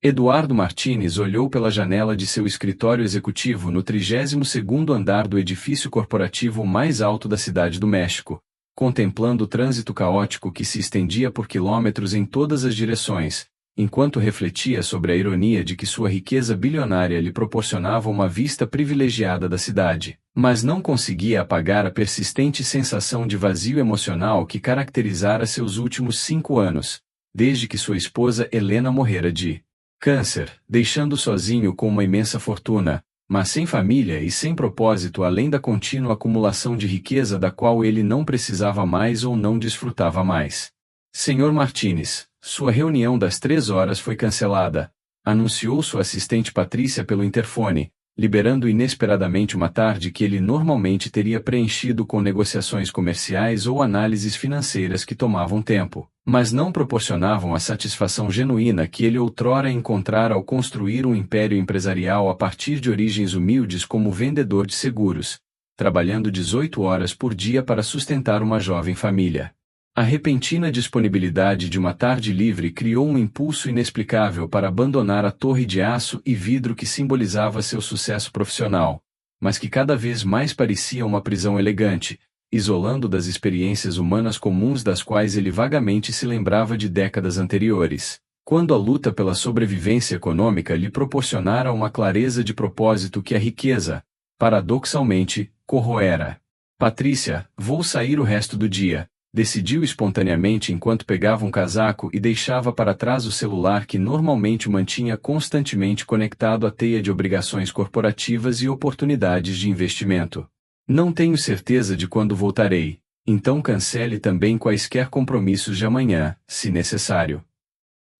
Eduardo Martínez olhou pela janela de seu escritório executivo no 32º andar do edifício corporativo mais alto da Cidade do México, contemplando o trânsito caótico que se estendia por quilômetros em todas as direções, enquanto refletia sobre a ironia de que sua riqueza bilionária lhe proporcionava uma vista privilegiada da cidade, mas não conseguia apagar a persistente sensação de vazio emocional que caracterizara seus últimos 5 anos, desde que sua esposa Helena morrera de câncer, deixando sozinho com uma imensa fortuna, mas sem família e sem propósito além da contínua acumulação de riqueza da qual ele não precisava mais ou não desfrutava mais. Senhor Martínez, sua reunião das 3 horas foi cancelada, anunciou sua assistente Patrícia pelo interfone, liberando inesperadamente uma tarde que ele normalmente teria preenchido com negociações comerciais ou análises financeiras que tomavam tempo, mas não proporcionavam a satisfação genuína que ele outrora encontrara ao construir um império empresarial a partir de origens humildes como vendedor de seguros, trabalhando 18 horas por dia para sustentar uma jovem família. A repentina disponibilidade de uma tarde livre criou um impulso inexplicável para abandonar a torre de aço e vidro que simbolizava seu sucesso profissional, mas que cada vez mais parecia uma prisão elegante, isolando das experiências humanas comuns das quais ele vagamente se lembrava de décadas anteriores, quando a luta pela sobrevivência econômica lhe proporcionara uma clareza de propósito que a riqueza, paradoxalmente, corroera. Patrícia, vou sair o resto do dia, decidiu espontaneamente enquanto pegava um casaco e deixava para trás o celular que normalmente o mantinha constantemente conectado à teia de obrigações corporativas e oportunidades de investimento. Não tenho certeza de quando voltarei, então cancele também quaisquer compromissos de amanhã, se necessário.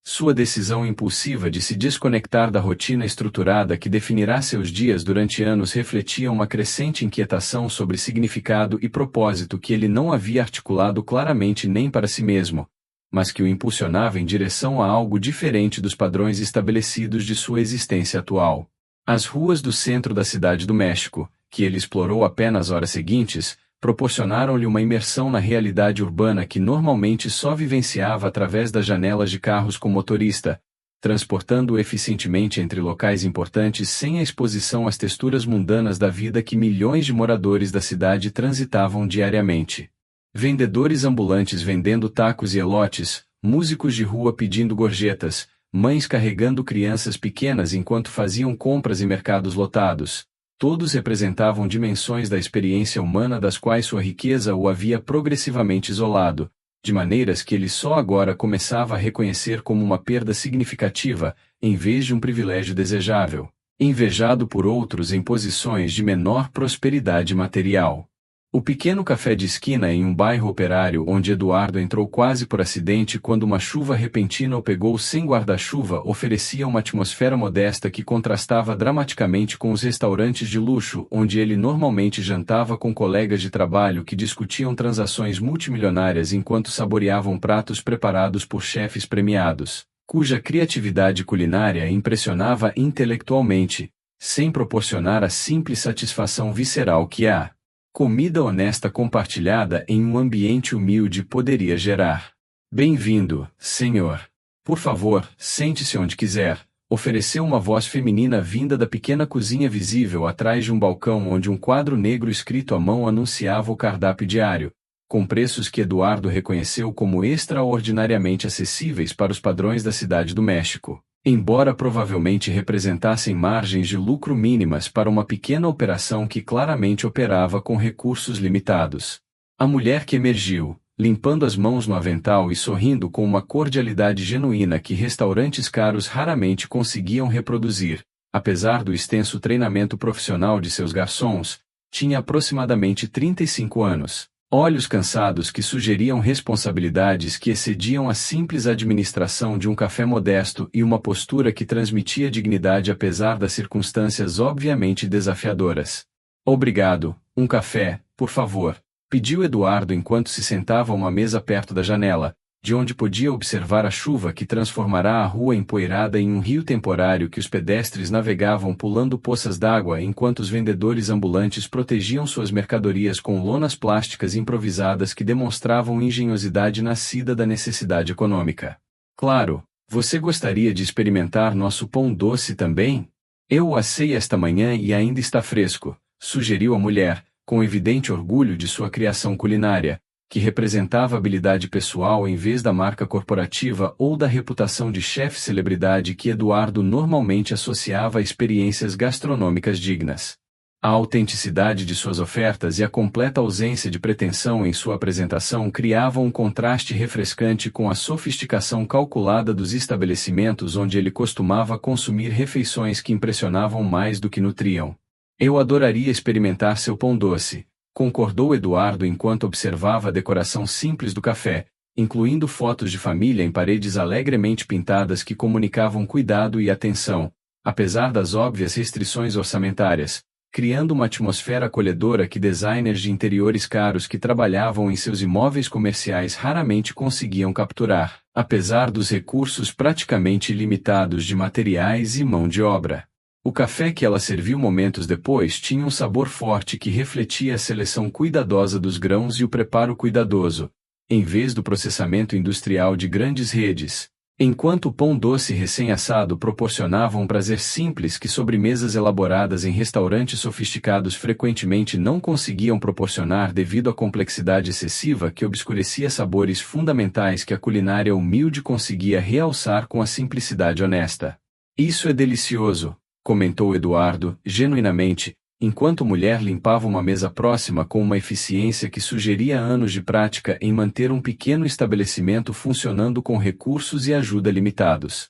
Sua decisão impulsiva de se desconectar da rotina estruturada que definirá seus dias durante anos refletia uma crescente inquietação sobre significado e propósito que ele não havia articulado claramente nem para si mesmo, mas que o impulsionava em direção a algo diferente dos padrões estabelecidos de sua existência atual. As ruas do centro da Cidade do México, que ele explorou apenas horas seguintes, proporcionaram-lhe uma imersão na realidade urbana que normalmente só vivenciava através das janelas de carros com motorista, transportando-o eficientemente entre locais importantes sem a exposição às texturas mundanas da vida que milhões de moradores da cidade transitavam diariamente. Vendedores ambulantes vendendo tacos e elotes, músicos de rua pedindo gorjetas, mães carregando crianças pequenas enquanto faziam compras em mercados lotados. Todos representavam dimensões da experiência humana das quais sua riqueza o havia progressivamente isolado, de maneiras que ele só agora começava a reconhecer como uma perda significativa, em vez de um privilégio desejável, invejado por outros em posições de menor prosperidade material. O pequeno café de esquina em um bairro operário onde Eduardo entrou quase por acidente quando uma chuva repentina o pegou sem guarda-chuva oferecia uma atmosfera modesta que contrastava dramaticamente com os restaurantes de luxo onde ele normalmente jantava com colegas de trabalho que discutiam transações multimilionárias enquanto saboreavam pratos preparados por chefes premiados, cuja criatividade culinária impressionava intelectualmente, sem proporcionar a simples satisfação visceral que a comida honesta compartilhada em um ambiente humilde poderia gerar. Bem-vindo, senhor. Por favor, sente-se onde quiser, ofereceu uma voz feminina vinda da pequena cozinha visível atrás de um balcão onde um quadro negro escrito à mão anunciava o cardápio diário, com preços que Eduardo reconheceu como extraordinariamente acessíveis para os padrões da Cidade do México, embora provavelmente representassem margens de lucro mínimas para uma pequena operação que claramente operava com recursos limitados. A mulher que emergiu, limpando as mãos no avental e sorrindo com uma cordialidade genuína que restaurantes caros raramente conseguiam reproduzir, apesar do extenso treinamento profissional de seus garçons, tinha aproximadamente 35 anos. Olhos cansados que sugeriam responsabilidades que excediam a simples administração de um café modesto e uma postura que transmitia dignidade apesar das circunstâncias obviamente desafiadoras. Obrigado, um café, por favor, pediu Eduardo enquanto se sentava a uma mesa perto da janela, de onde podia observar a chuva que transformará a rua empoeirada em um rio temporário que os pedestres navegavam pulando poças d'água enquanto os vendedores ambulantes protegiam suas mercadorias com lonas plásticas improvisadas que demonstravam engenhosidade nascida da necessidade econômica. Claro, Você gostaria de experimentar nosso pão doce também? Eu o assei esta manhã e ainda está fresco, sugeriu a mulher, com evidente orgulho de sua criação culinária, que representava habilidade pessoal em vez da marca corporativa ou da reputação de chefe celebridade que Eduardo normalmente associava a experiências gastronômicas dignas. A autenticidade de suas ofertas e a completa ausência de pretensão em sua apresentação criavam um contraste refrescante com a sofisticação calculada dos estabelecimentos onde ele costumava consumir refeições que impressionavam mais do que nutriam. Eu adoraria experimentar seu pão doce, concordou Eduardo enquanto observava a decoração simples do café, incluindo fotos de família em paredes alegremente pintadas que comunicavam cuidado e atenção, apesar das óbvias restrições orçamentárias, criando uma atmosfera acolhedora que designers de interiores caros que trabalhavam em seus imóveis comerciais raramente conseguiam capturar, apesar dos recursos praticamente ilimitados de materiais e mão de obra. O café que ela serviu momentos depois tinha um sabor forte que refletia a seleção cuidadosa dos grãos e o preparo cuidadoso, em vez do processamento industrial de grandes redes, enquanto o pão doce recém-assado proporcionava um prazer simples que sobremesas elaboradas em restaurantes sofisticados frequentemente não conseguiam proporcionar devido à complexidade excessiva que obscurecia sabores fundamentais que a culinária humilde conseguia realçar com a simplicidade honesta. Isso é delicioso, comentou Eduardo, genuinamente, enquanto a mulher limpava uma mesa próxima com uma eficiência que sugeria anos de prática em manter um pequeno estabelecimento funcionando com recursos e ajuda limitados.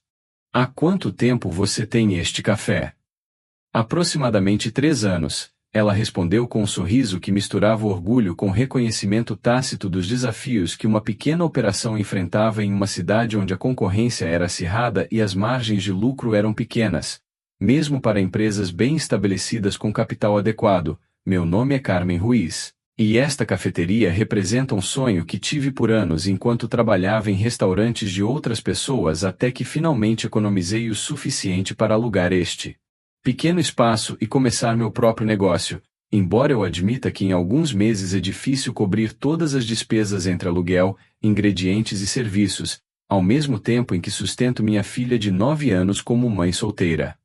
Há quanto tempo você tem este café? Aproximadamente 3 anos, ela respondeu com um sorriso que misturava orgulho com reconhecimento tácito dos desafios que uma pequena operação enfrentava em uma cidade onde a concorrência era acirrada e as margens de lucro eram pequenas. Mesmo para empresas bem estabelecidas com capital adequado. Meu nome é Carmen Ruiz, e esta cafeteria representa um sonho que tive por anos enquanto trabalhava em restaurantes de outras pessoas até que finalmente economizei o suficiente para alugar este pequeno espaço e começar meu próprio negócio, embora eu admita que em alguns meses é difícil cobrir todas as despesas entre aluguel, ingredientes e serviços, ao mesmo tempo em que sustento minha filha de 9 anos como mãe solteira.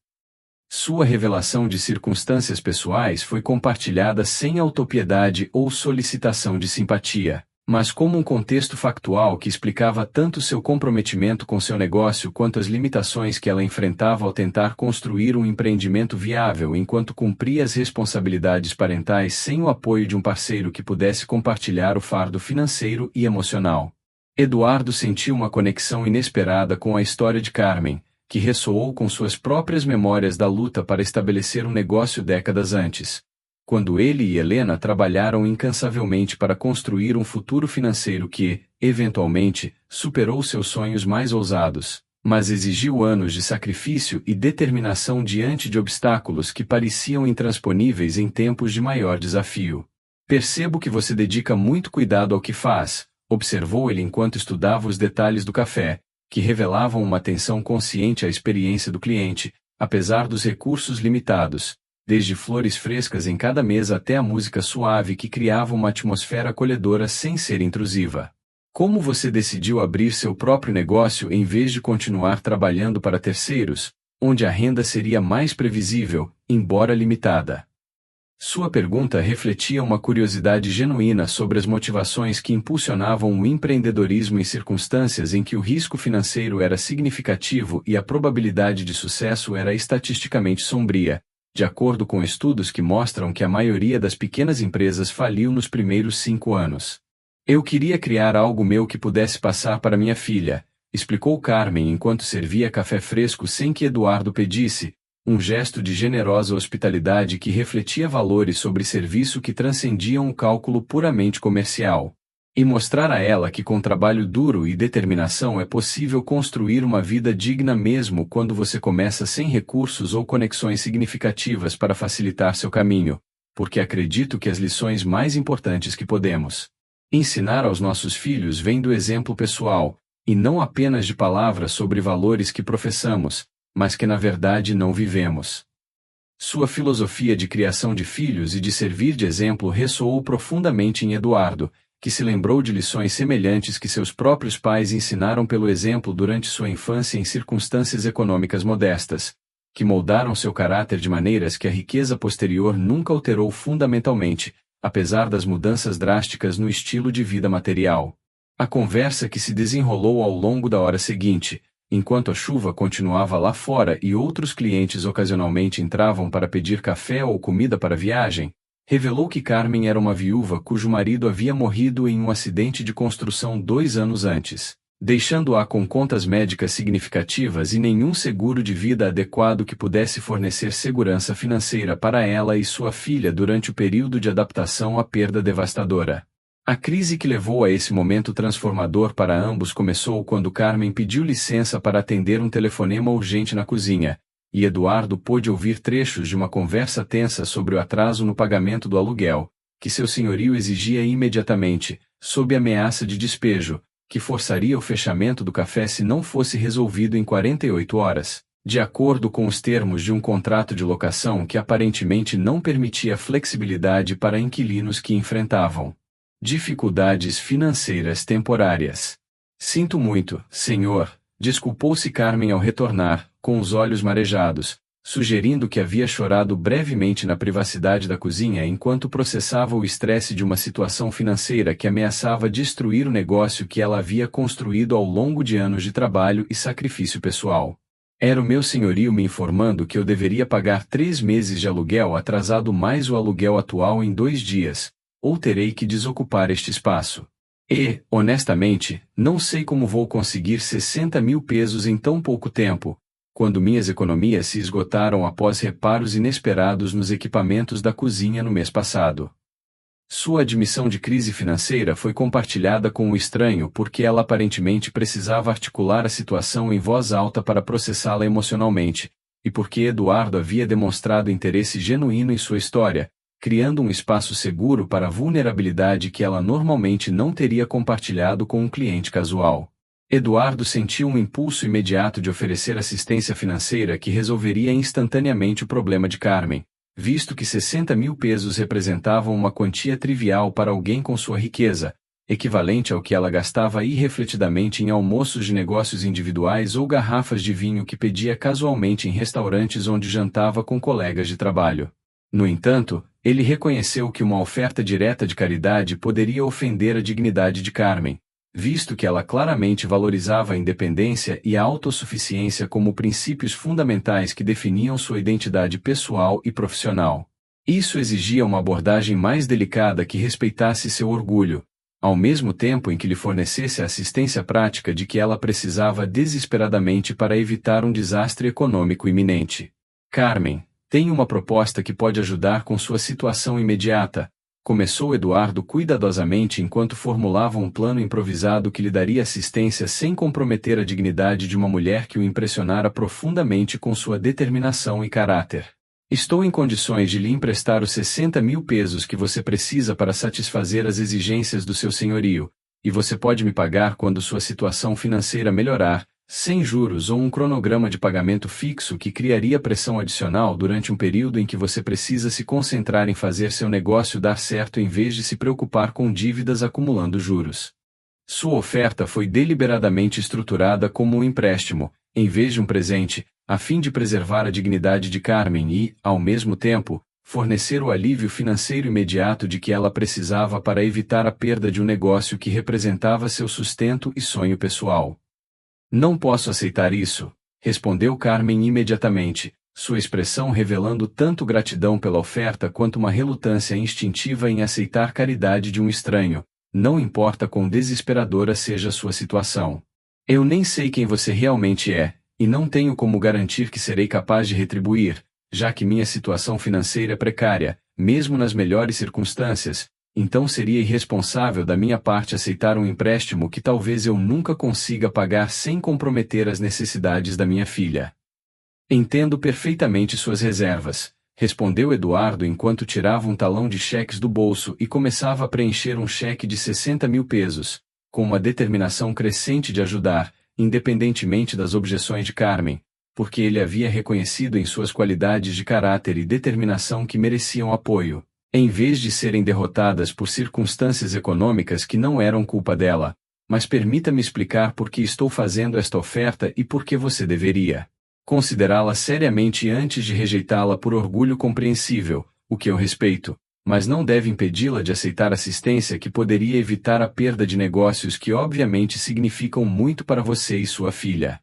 Sua revelação de circunstâncias pessoais foi compartilhada sem autopiedade ou solicitação de simpatia, mas como um contexto factual que explicava tanto seu comprometimento com seu negócio quanto as limitações que ela enfrentava ao tentar construir um empreendimento viável enquanto cumpria as responsabilidades parentais sem o apoio de um parceiro que pudesse compartilhar o fardo financeiro e emocional. Eduardo sentiu uma conexão inesperada com a história de Carmen, que ressoou com suas próprias memórias da luta para estabelecer um negócio décadas antes, quando ele e Helena trabalharam incansavelmente para construir um futuro financeiro que, eventualmente, superou seus sonhos mais ousados, mas exigiu anos de sacrifício e determinação diante de obstáculos que pareciam intransponíveis em tempos de maior desafio. Percebo que você dedica muito cuidado ao que faz, observou ele enquanto estudava os detalhes do café, que revelavam uma atenção consciente à experiência do cliente, apesar dos recursos limitados, desde flores frescas em cada mesa até a música suave que criava uma atmosfera acolhedora sem ser intrusiva. Como você decidiu abrir seu próprio negócio em vez de continuar trabalhando para terceiros, onde a renda seria mais previsível, embora limitada? Sua pergunta refletia uma curiosidade genuína sobre as motivações que impulsionavam o empreendedorismo em circunstâncias em que o risco financeiro era significativo e a probabilidade de sucesso era estatisticamente sombria, de acordo com estudos que mostram que a maioria das pequenas empresas faliu nos primeiros 5 anos. Eu queria criar algo meu que pudesse passar para minha filha, explicou Carmen enquanto servia café fresco sem que Eduardo pedisse, um gesto de generosa hospitalidade que refletia valores sobre serviço que transcendiam o cálculo puramente comercial. E mostrar a ela que com trabalho duro e determinação é possível construir uma vida digna mesmo quando você começa sem recursos ou conexões significativas para facilitar seu caminho, porque acredito que as lições mais importantes que podemos ensinar aos nossos filhos vêm do exemplo pessoal, e não apenas de palavras sobre valores que professamos, mas que na verdade não vivemos. Sua filosofia de criação de filhos e de servir de exemplo ressoou profundamente em Eduardo, que se lembrou de lições semelhantes que seus próprios pais ensinaram pelo exemplo durante sua infância em circunstâncias econômicas modestas, que moldaram seu caráter de maneiras que a riqueza posterior nunca alterou fundamentalmente, apesar das mudanças drásticas no estilo de vida material. A conversa que se desenrolou ao longo da hora seguinte, enquanto a chuva continuava lá fora e outros clientes ocasionalmente entravam para pedir café ou comida para a viagem, revelou que Carmen era uma viúva cujo marido havia morrido em um acidente de construção 2 anos antes, deixando-a com contas médicas significativas e nenhum seguro de vida adequado que pudesse fornecer segurança financeira para ela e sua filha durante o período de adaptação à perda devastadora. A crise que levou a esse momento transformador para ambos começou quando Carmen pediu licença para atender um telefonema urgente na cozinha, e Eduardo pôde ouvir trechos de uma conversa tensa sobre o atraso no pagamento do aluguel, que seu senhorio exigia imediatamente, sob ameaça de despejo, que forçaria o fechamento do café se não fosse resolvido em 48 horas, de acordo com os termos de um contrato de locação que aparentemente não permitia flexibilidade para inquilinos que enfrentavam dificuldades financeiras temporárias. Sinto muito, senhor, desculpou-se Carmen ao retornar, com os olhos marejados, sugerindo que havia chorado brevemente na privacidade da cozinha enquanto processava o estresse de uma situação financeira que ameaçava destruir o negócio que ela havia construído ao longo de anos de trabalho e sacrifício pessoal. Era o meu senhorio me informando que eu deveria pagar 3 meses de aluguel atrasado mais o aluguel atual em 2 dias, ou terei que desocupar este espaço. E, honestamente, não sei como vou conseguir 60 mil pesos em tão pouco tempo, quando minhas economias se esgotaram após reparos inesperados nos equipamentos da cozinha no mês passado. Sua admissão de crise financeira foi compartilhada com o estranho porque ela aparentemente precisava articular a situação em voz alta para processá-la emocionalmente, e porque Eduardo havia demonstrado interesse genuíno em sua história, criando um espaço seguro para a vulnerabilidade que ela normalmente não teria compartilhado com um cliente casual. Eduardo sentiu um impulso imediato de oferecer assistência financeira que resolveria instantaneamente o problema de Carmen, visto que 60 mil pesos representavam uma quantia trivial para alguém com sua riqueza, equivalente ao que ela gastava irrefletidamente em almoços de negócios individuais ou garrafas de vinho que pedia casualmente em restaurantes onde jantava com colegas de trabalho. No entanto, ele reconheceu que uma oferta direta de caridade poderia ofender a dignidade de Carmen, visto que ela claramente valorizava a independência e a autossuficiência como princípios fundamentais que definiam sua identidade pessoal e profissional. Isso exigia uma abordagem mais delicada que respeitasse seu orgulho, ao mesmo tempo em que lhe fornecesse a assistência prática de que ela precisava desesperadamente para evitar um desastre econômico iminente. Carmen, tenho uma proposta que pode ajudar com sua situação imediata, começou Eduardo cuidadosamente enquanto formulava um plano improvisado que lhe daria assistência sem comprometer a dignidade de uma mulher que o impressionara profundamente com sua determinação e caráter. Estou em condições de lhe emprestar os 60 mil pesos que você precisa para satisfazer as exigências do seu senhorio, e você pode me pagar quando sua situação financeira melhorar, sem juros ou um cronograma de pagamento fixo que criaria pressão adicional durante um período em que você precisa se concentrar em fazer seu negócio dar certo em vez de se preocupar com dívidas acumulando juros. Sua oferta foi deliberadamente estruturada como um empréstimo, em vez de um presente, a fim de preservar a dignidade de Carmen e, ao mesmo tempo, fornecer o alívio financeiro imediato de que ela precisava para evitar a perda de um negócio que representava seu sustento e sonho pessoal. Não posso aceitar isso, respondeu Carmen imediatamente, sua expressão revelando tanto gratidão pela oferta quanto uma relutância instintiva em aceitar caridade de um estranho, não importa quão desesperadora seja sua situação. Eu nem sei quem você realmente é, e não tenho como garantir que serei capaz de retribuir, já que minha situação financeira é precária, mesmo nas melhores circunstâncias. Então seria irresponsável da minha parte aceitar um empréstimo que talvez eu nunca consiga pagar sem comprometer as necessidades da minha filha. Entendo perfeitamente suas reservas, respondeu Eduardo enquanto tirava um talão de cheques do bolso e começava a preencher um cheque de 60 mil pesos, com uma determinação crescente de ajudar, independentemente das objeções de Carmen, porque ele havia reconhecido em suas qualidades de caráter e determinação que mereciam apoio. Em vez de serem derrotadas por circunstâncias econômicas que não eram culpa dela, mas permita-me explicar por que estou fazendo esta oferta e por que você deveria considerá-la seriamente antes de rejeitá-la por orgulho compreensível, o que eu respeito, mas não deve impedi-la de aceitar assistência que poderia evitar a perda de negócios que obviamente significam muito para você e sua filha.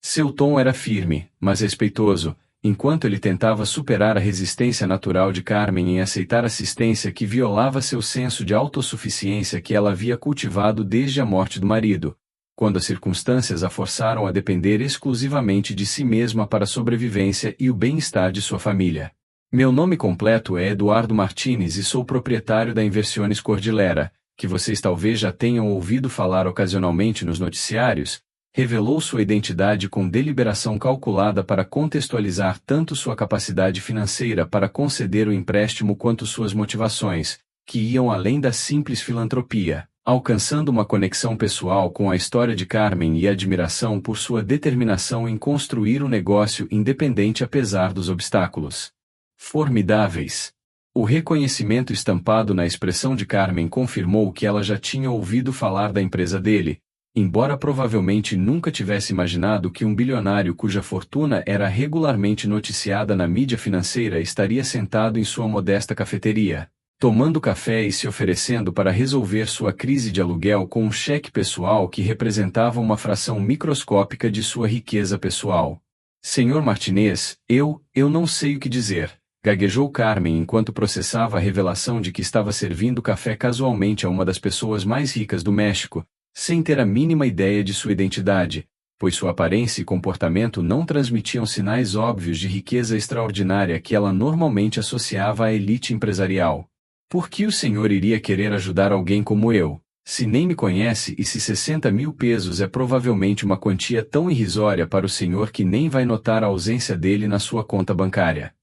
Seu tom era firme, mas respeitoso, enquanto ele tentava superar a resistência natural de Carmen em aceitar assistência que violava seu senso de autossuficiência que ela havia cultivado desde a morte do marido, quando as circunstâncias a forçaram a depender exclusivamente de si mesma para a sobrevivência e o bem-estar de sua família. Meu nome completo é Eduardo Martínez e sou proprietário da Inversiones Cordillera, que vocês talvez já tenham ouvido falar ocasionalmente nos noticiários. Revelou sua identidade com deliberação calculada para contextualizar tanto sua capacidade financeira para conceder o empréstimo quanto suas motivações, que iam além da simples filantropia, alcançando uma conexão pessoal com a história de Carmen e admiração por sua determinação em construir um negócio independente apesar dos obstáculos formidáveis. O reconhecimento estampado na expressão de Carmen confirmou que ela já tinha ouvido falar da empresa dele, embora provavelmente nunca tivesse imaginado que um bilionário cuja fortuna era regularmente noticiada na mídia financeira estaria sentado em sua modesta cafeteria, tomando café e se oferecendo para resolver sua crise de aluguel com um cheque pessoal que representava uma fração microscópica de sua riqueza pessoal. Senhor Martinez, eu não sei o que dizer, gaguejou Carmen enquanto processava a revelação de que estava servindo café casualmente a uma das pessoas mais ricas do México, sem ter a mínima ideia de sua identidade, pois sua aparência e comportamento não transmitiam sinais óbvios de riqueza extraordinária que ela normalmente associava à elite empresarial. Por que o senhor iria querer ajudar alguém como eu, se nem me conhece e se 60 mil pesos é provavelmente uma quantia tão irrisória para o senhor que nem vai notar a ausência dele na sua conta bancária?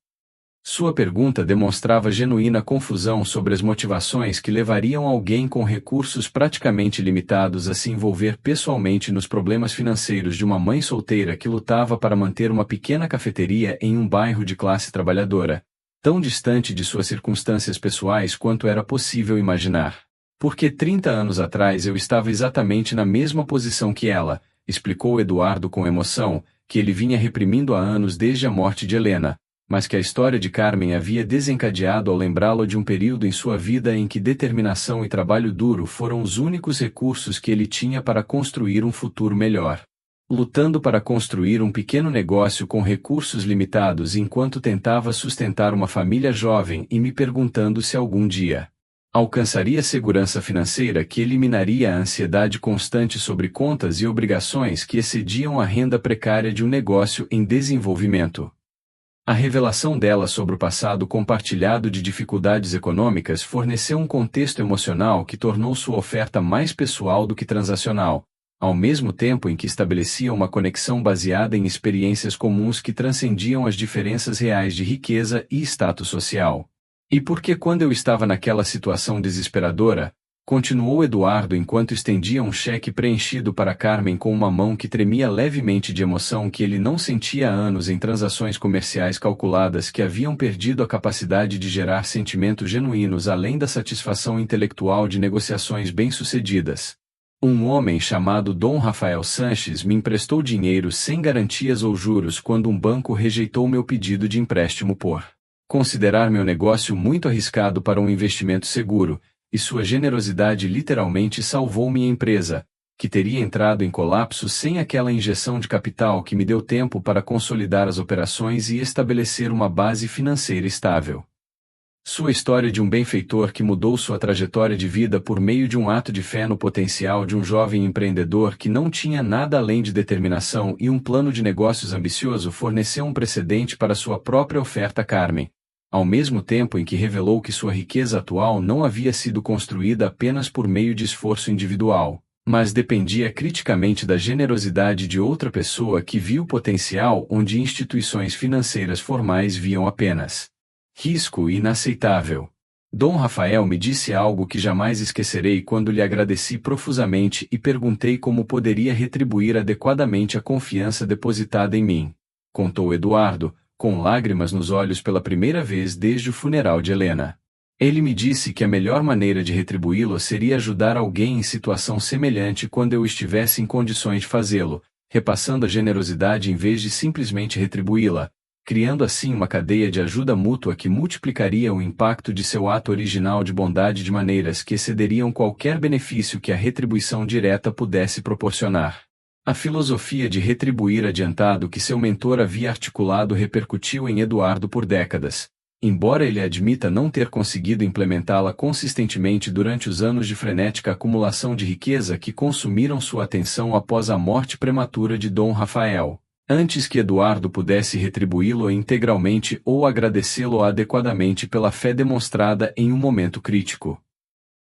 Sua pergunta demonstrava genuína confusão sobre as motivações que levariam alguém com recursos praticamente limitados a se envolver pessoalmente nos problemas financeiros de uma mãe solteira que lutava para manter uma pequena cafeteria em um bairro de classe trabalhadora, tão distante de suas circunstâncias pessoais quanto era possível imaginar. Porque 30 anos atrás eu estava exatamente na mesma posição que ela, explicou Eduardo com emoção, que ele vinha reprimindo há anos desde a morte de Helena, mas que a história de Carmen havia desencadeado ao lembrá-lo de um período em sua vida em que determinação e trabalho duro foram os únicos recursos que ele tinha para construir um futuro melhor. Lutando para construir um pequeno negócio com recursos limitados enquanto tentava sustentar uma família jovem e me perguntando se algum dia alcançaria segurança financeira que eliminaria a ansiedade constante sobre contas e obrigações que excediam a renda precária de um negócio em desenvolvimento. A revelação dela sobre o passado compartilhado de dificuldades econômicas forneceu um contexto emocional que tornou sua oferta mais pessoal do que transacional, ao mesmo tempo em que estabelecia uma conexão baseada em experiências comuns que transcendiam as diferenças reais de riqueza e status social. E porque quando eu estava naquela situação desesperadora, continuou Eduardo enquanto estendia um cheque preenchido para Carmen com uma mão que tremia levemente de emoção que ele não sentia há anos em transações comerciais calculadas que haviam perdido a capacidade de gerar sentimentos genuínos além da satisfação intelectual de negociações bem-sucedidas. Um homem chamado Dom Rafael Sanches me emprestou dinheiro sem garantias ou juros quando um banco rejeitou meu pedido de empréstimo por considerar meu negócio muito arriscado para um investimento seguro, e sua generosidade literalmente salvou minha empresa, que teria entrado em colapso sem aquela injeção de capital que me deu tempo para consolidar as operações e estabelecer uma base financeira estável. Sua história de um benfeitor que mudou sua trajetória de vida por meio de um ato de fé no potencial de um jovem empreendedor que não tinha nada além de determinação e um plano de negócios ambicioso forneceu um precedente para sua própria oferta a Carmen, ao mesmo tempo em que revelou que sua riqueza atual não havia sido construída apenas por meio de esforço individual, mas dependia criticamente da generosidade de outra pessoa que viu potencial onde instituições financeiras formais viam apenas risco inaceitável. Dom Rafael me disse algo que jamais esquecerei quando lhe agradeci profusamente e perguntei como poderia retribuir adequadamente a confiança depositada em mim. Contou Eduardo, com lágrimas nos olhos pela primeira vez desde o funeral de Helena. Ele me disse que a melhor maneira de retribuí-lo seria ajudar alguém em situação semelhante quando eu estivesse em condições de fazê-lo, repassando a generosidade em vez de simplesmente retribuí-la, criando assim uma cadeia de ajuda mútua que multiplicaria o impacto de seu ato original de bondade de maneiras que excederiam qualquer benefício que a retribuição direta pudesse proporcionar. A filosofia de retribuir adiantado que seu mentor havia articulado repercutiu em Eduardo por décadas. Embora ele admita não ter conseguido implementá-la consistentemente durante os anos de frenética acumulação de riqueza que consumiram sua atenção após a morte prematura de Dom Rafael, antes que Eduardo pudesse retribuí-lo integralmente ou agradecê-lo adequadamente pela fé demonstrada em um momento crítico.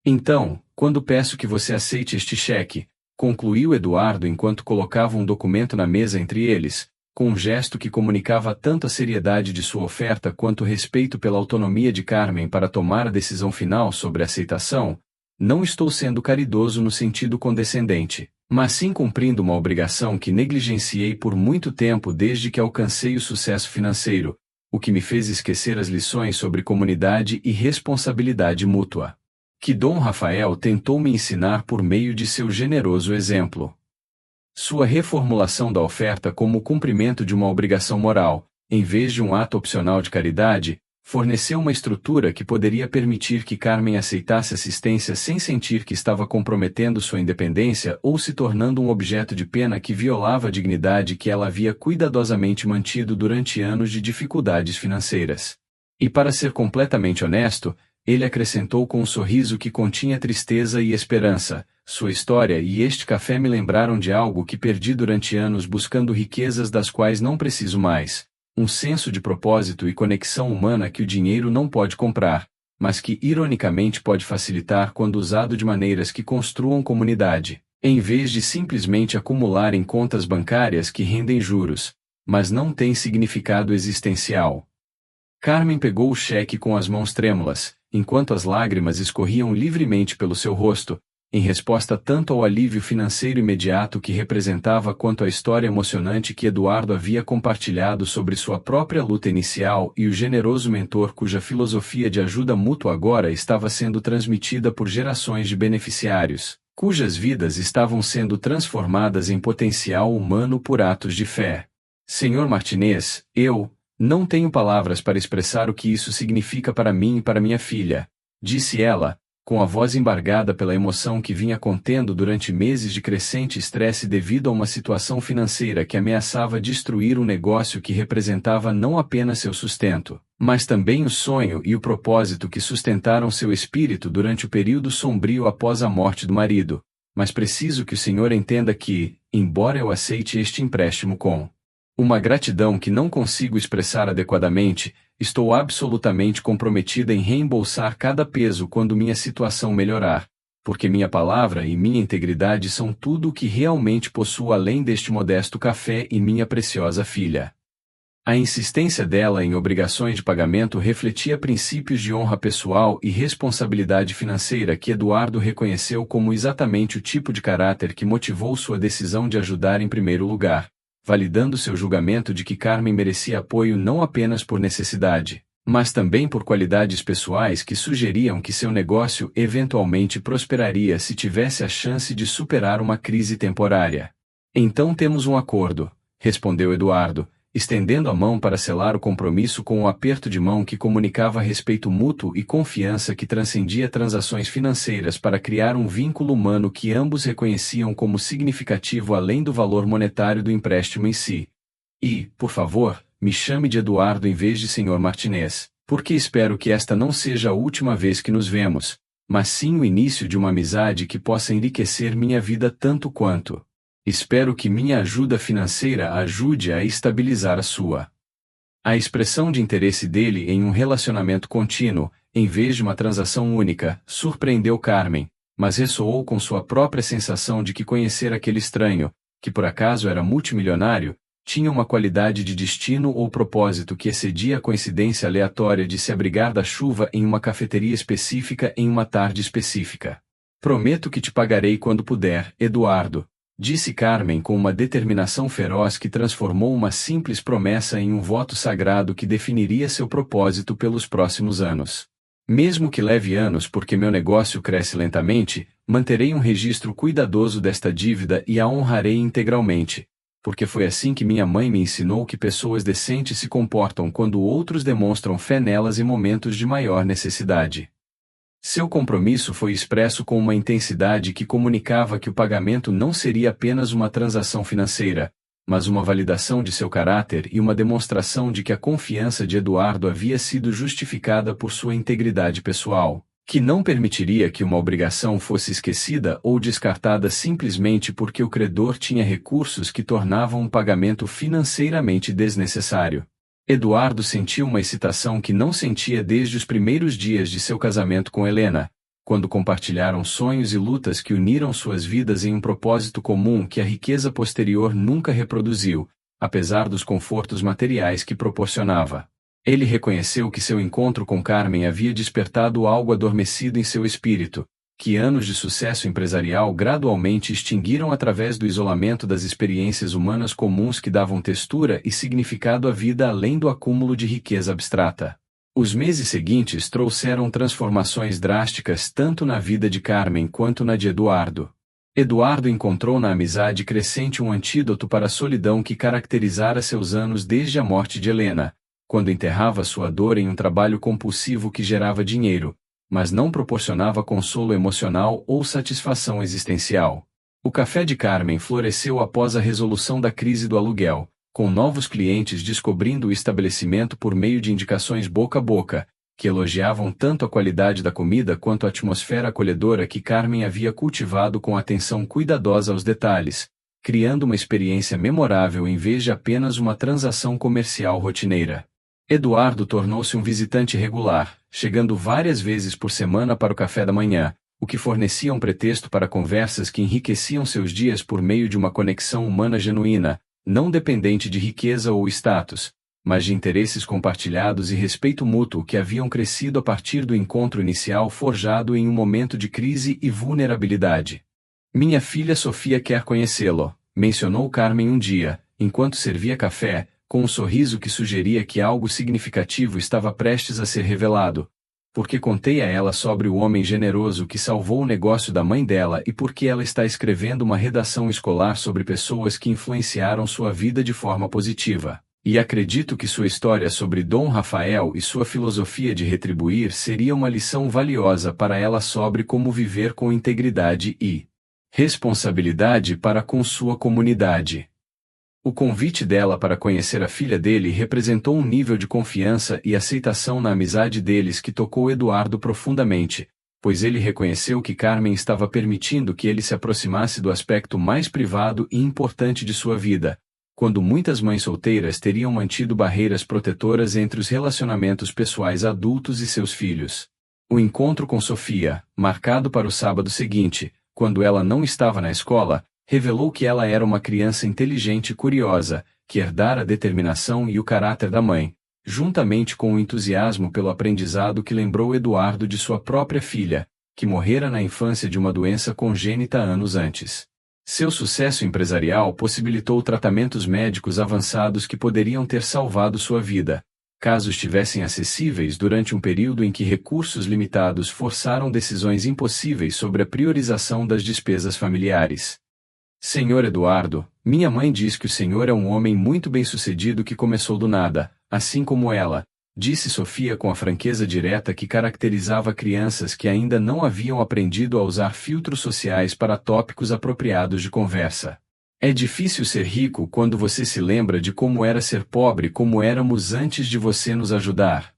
Então, quando peço que você aceite este cheque, concluiu Eduardo enquanto colocava um documento na mesa entre eles, com um gesto que comunicava tanto a seriedade de sua oferta quanto o respeito pela autonomia de Carmen para tomar a decisão final sobre a aceitação, não estou sendo caridoso no sentido condescendente, mas sim cumprindo uma obrigação que negligenciei por muito tempo desde que alcancei o sucesso financeiro, o que me fez esquecer as lições sobre comunidade e responsabilidade mútua, que Dom Rafael tentou me ensinar por meio de seu generoso exemplo. Sua reformulação da oferta como o cumprimento de uma obrigação moral, em vez de um ato opcional de caridade, forneceu uma estrutura que poderia permitir que Carmen aceitasse assistência sem sentir que estava comprometendo sua independência ou se tornando um objeto de pena que violava a dignidade que ela havia cuidadosamente mantido durante anos de dificuldades financeiras. E para ser completamente honesto, ele acrescentou com um sorriso que continha tristeza e esperança: sua história e este café me lembraram de algo que perdi durante anos buscando riquezas das quais não preciso mais, um senso de propósito e conexão humana que o dinheiro não pode comprar, mas que ironicamente pode facilitar quando usado de maneiras que construam comunidade, em vez de simplesmente acumular em contas bancárias que rendem juros, mas não têm significado existencial. Carmen pegou o cheque com as mãos trêmulas, enquanto as lágrimas escorriam livremente pelo seu rosto, em resposta tanto ao alívio financeiro imediato que representava quanto à história emocionante que Eduardo havia compartilhado sobre sua própria luta inicial e o generoso mentor cuja filosofia de ajuda mútua agora estava sendo transmitida por gerações de beneficiários, cujas vidas estavam sendo transformadas em potencial humano por atos de fé. Senhor Martinez, eu não tenho palavras para expressar o que isso significa para mim e para minha filha, disse ela, com a voz embargada pela emoção que vinha contendo durante meses de crescente estresse devido a uma situação financeira que ameaçava destruir um negócio que representava não apenas seu sustento, mas também o sonho e o propósito que sustentaram seu espírito durante o período sombrio após a morte do marido. Mas preciso que o senhor entenda que, embora eu aceite este empréstimo com uma gratidão que não consigo expressar adequadamente, estou absolutamente comprometida em reembolsar cada peso quando minha situação melhorar, porque minha palavra e minha integridade são tudo o que realmente possuo além deste modesto café e minha preciosa filha. A insistência dela em obrigações de pagamento refletia princípios de honra pessoal e responsabilidade financeira que Eduardo reconheceu como exatamente o tipo de caráter que motivou sua decisão de ajudar em primeiro lugar, validando seu julgamento de que Carmen merecia apoio não apenas por necessidade, mas também por qualidades pessoais que sugeriam que seu negócio eventualmente prosperaria se tivesse a chance de superar uma crise temporária. Então temos um acordo, respondeu Eduardo, estendendo a mão para selar o compromisso com um aperto de mão que comunicava respeito mútuo e confiança que transcendia transações financeiras para criar um vínculo humano que ambos reconheciam como significativo além do valor monetário do empréstimo em si. E, por favor, me chame de Eduardo em vez de Sr. Martinez, porque espero que esta não seja a última vez que nos vemos, mas sim o início de uma amizade que possa enriquecer minha vida tanto quanto. Espero que minha ajuda financeira ajude a estabilizar a sua. A expressão de interesse dele em um relacionamento contínuo, em vez de uma transação única, surpreendeu Carmen, mas ressoou com sua própria sensação de que conhecer aquele estranho, que por acaso era multimilionário, tinha uma qualidade de destino ou propósito que excedia a coincidência aleatória de se abrigar da chuva em uma cafeteria específica em uma tarde específica. Prometo que te pagarei quando puder, Eduardo, disse Carmen com uma determinação feroz que transformou uma simples promessa em um voto sagrado que definiria seu propósito pelos próximos anos. Mesmo que leve anos porque meu negócio cresce lentamente, manterei um registro cuidadoso desta dívida e a honrarei integralmente. Porque foi assim que minha mãe me ensinou que pessoas decentes se comportam quando outros demonstram fé nelas em momentos de maior necessidade. Seu compromisso foi expresso com uma intensidade que comunicava que o pagamento não seria apenas uma transação financeira, mas uma validação de seu caráter e uma demonstração de que a confiança de Eduardo havia sido justificada por sua integridade pessoal, que não permitiria que uma obrigação fosse esquecida ou descartada simplesmente porque o credor tinha recursos que tornavam um pagamento financeiramente desnecessário. Eduardo sentiu uma excitação que não sentia desde os primeiros dias de seu casamento com Helena, quando compartilharam sonhos e lutas que uniram suas vidas em um propósito comum que a riqueza posterior nunca reproduziu, apesar dos confortos materiais que proporcionava. Ele reconheceu que seu encontro com Carmen havia despertado algo adormecido em seu espírito, que anos de sucesso empresarial gradualmente extinguiram através do isolamento das experiências humanas comuns que davam textura e significado à vida além do acúmulo de riqueza abstrata. Os meses seguintes trouxeram transformações drásticas tanto na vida de Carmen quanto na de Eduardo. Eduardo encontrou na amizade crescente um antídoto para a solidão que caracterizara seus anos desde a morte de Helena, quando enterrava sua dor em um trabalho compulsivo que gerava dinheiro, mas não proporcionava consolo emocional ou satisfação existencial. O café de Carmen floresceu após a resolução da crise do aluguel, com novos clientes descobrindo o estabelecimento por meio de indicações boca a boca, que elogiavam tanto a qualidade da comida quanto a atmosfera acolhedora que Carmen havia cultivado com atenção cuidadosa aos detalhes, criando uma experiência memorável em vez de apenas uma transação comercial rotineira. Eduardo tornou-se um visitante regular, chegando várias vezes por semana para o café da manhã, o que fornecia um pretexto para conversas que enriqueciam seus dias por meio de uma conexão humana genuína, não dependente de riqueza ou status, mas de interesses compartilhados e respeito mútuo que haviam crescido a partir do encontro inicial forjado em um momento de crise e vulnerabilidade. Minha filha Sofia quer conhecê-lo, mencionou Carmen um dia, enquanto servia café, com um sorriso que sugeria que algo significativo estava prestes a ser revelado. Porque contei a ela sobre o homem generoso que salvou o negócio da mãe dela e porque ela está escrevendo uma redação escolar sobre pessoas que influenciaram sua vida de forma positiva. E acredito que sua história sobre Dom Rafael e sua filosofia de retribuir seria uma lição valiosa para ela sobre como viver com integridade e responsabilidade para com sua comunidade. O convite dela para conhecer a filha dele representou um nível de confiança e aceitação na amizade deles que tocou Eduardo profundamente, pois ele reconheceu que Carmen estava permitindo que ele se aproximasse do aspecto mais privado e importante de sua vida, quando muitas mães solteiras teriam mantido barreiras protetoras entre os relacionamentos pessoais adultos e seus filhos. O encontro com Sofia, marcado para o sábado seguinte, quando ela não estava na escola, revelou que ela era uma criança inteligente e curiosa, que herdara a determinação e o caráter da mãe, juntamente com o entusiasmo pelo aprendizado que lembrou Eduardo de sua própria filha, que morrera na infância de uma doença congênita anos antes. Seu sucesso empresarial possibilitou tratamentos médicos avançados que poderiam ter salvado sua vida, caso estivessem acessíveis durante um período em que recursos limitados forçaram decisões impossíveis sobre a priorização das despesas familiares. Senhor Eduardo, minha mãe diz que o senhor é um homem muito bem-sucedido que começou do nada, assim como ela, disse Sofia com a franqueza direta que caracterizava crianças que ainda não haviam aprendido a usar filtros sociais para tópicos apropriados de conversa. É difícil ser rico quando você se lembra de como era ser pobre como éramos antes de você nos ajudar.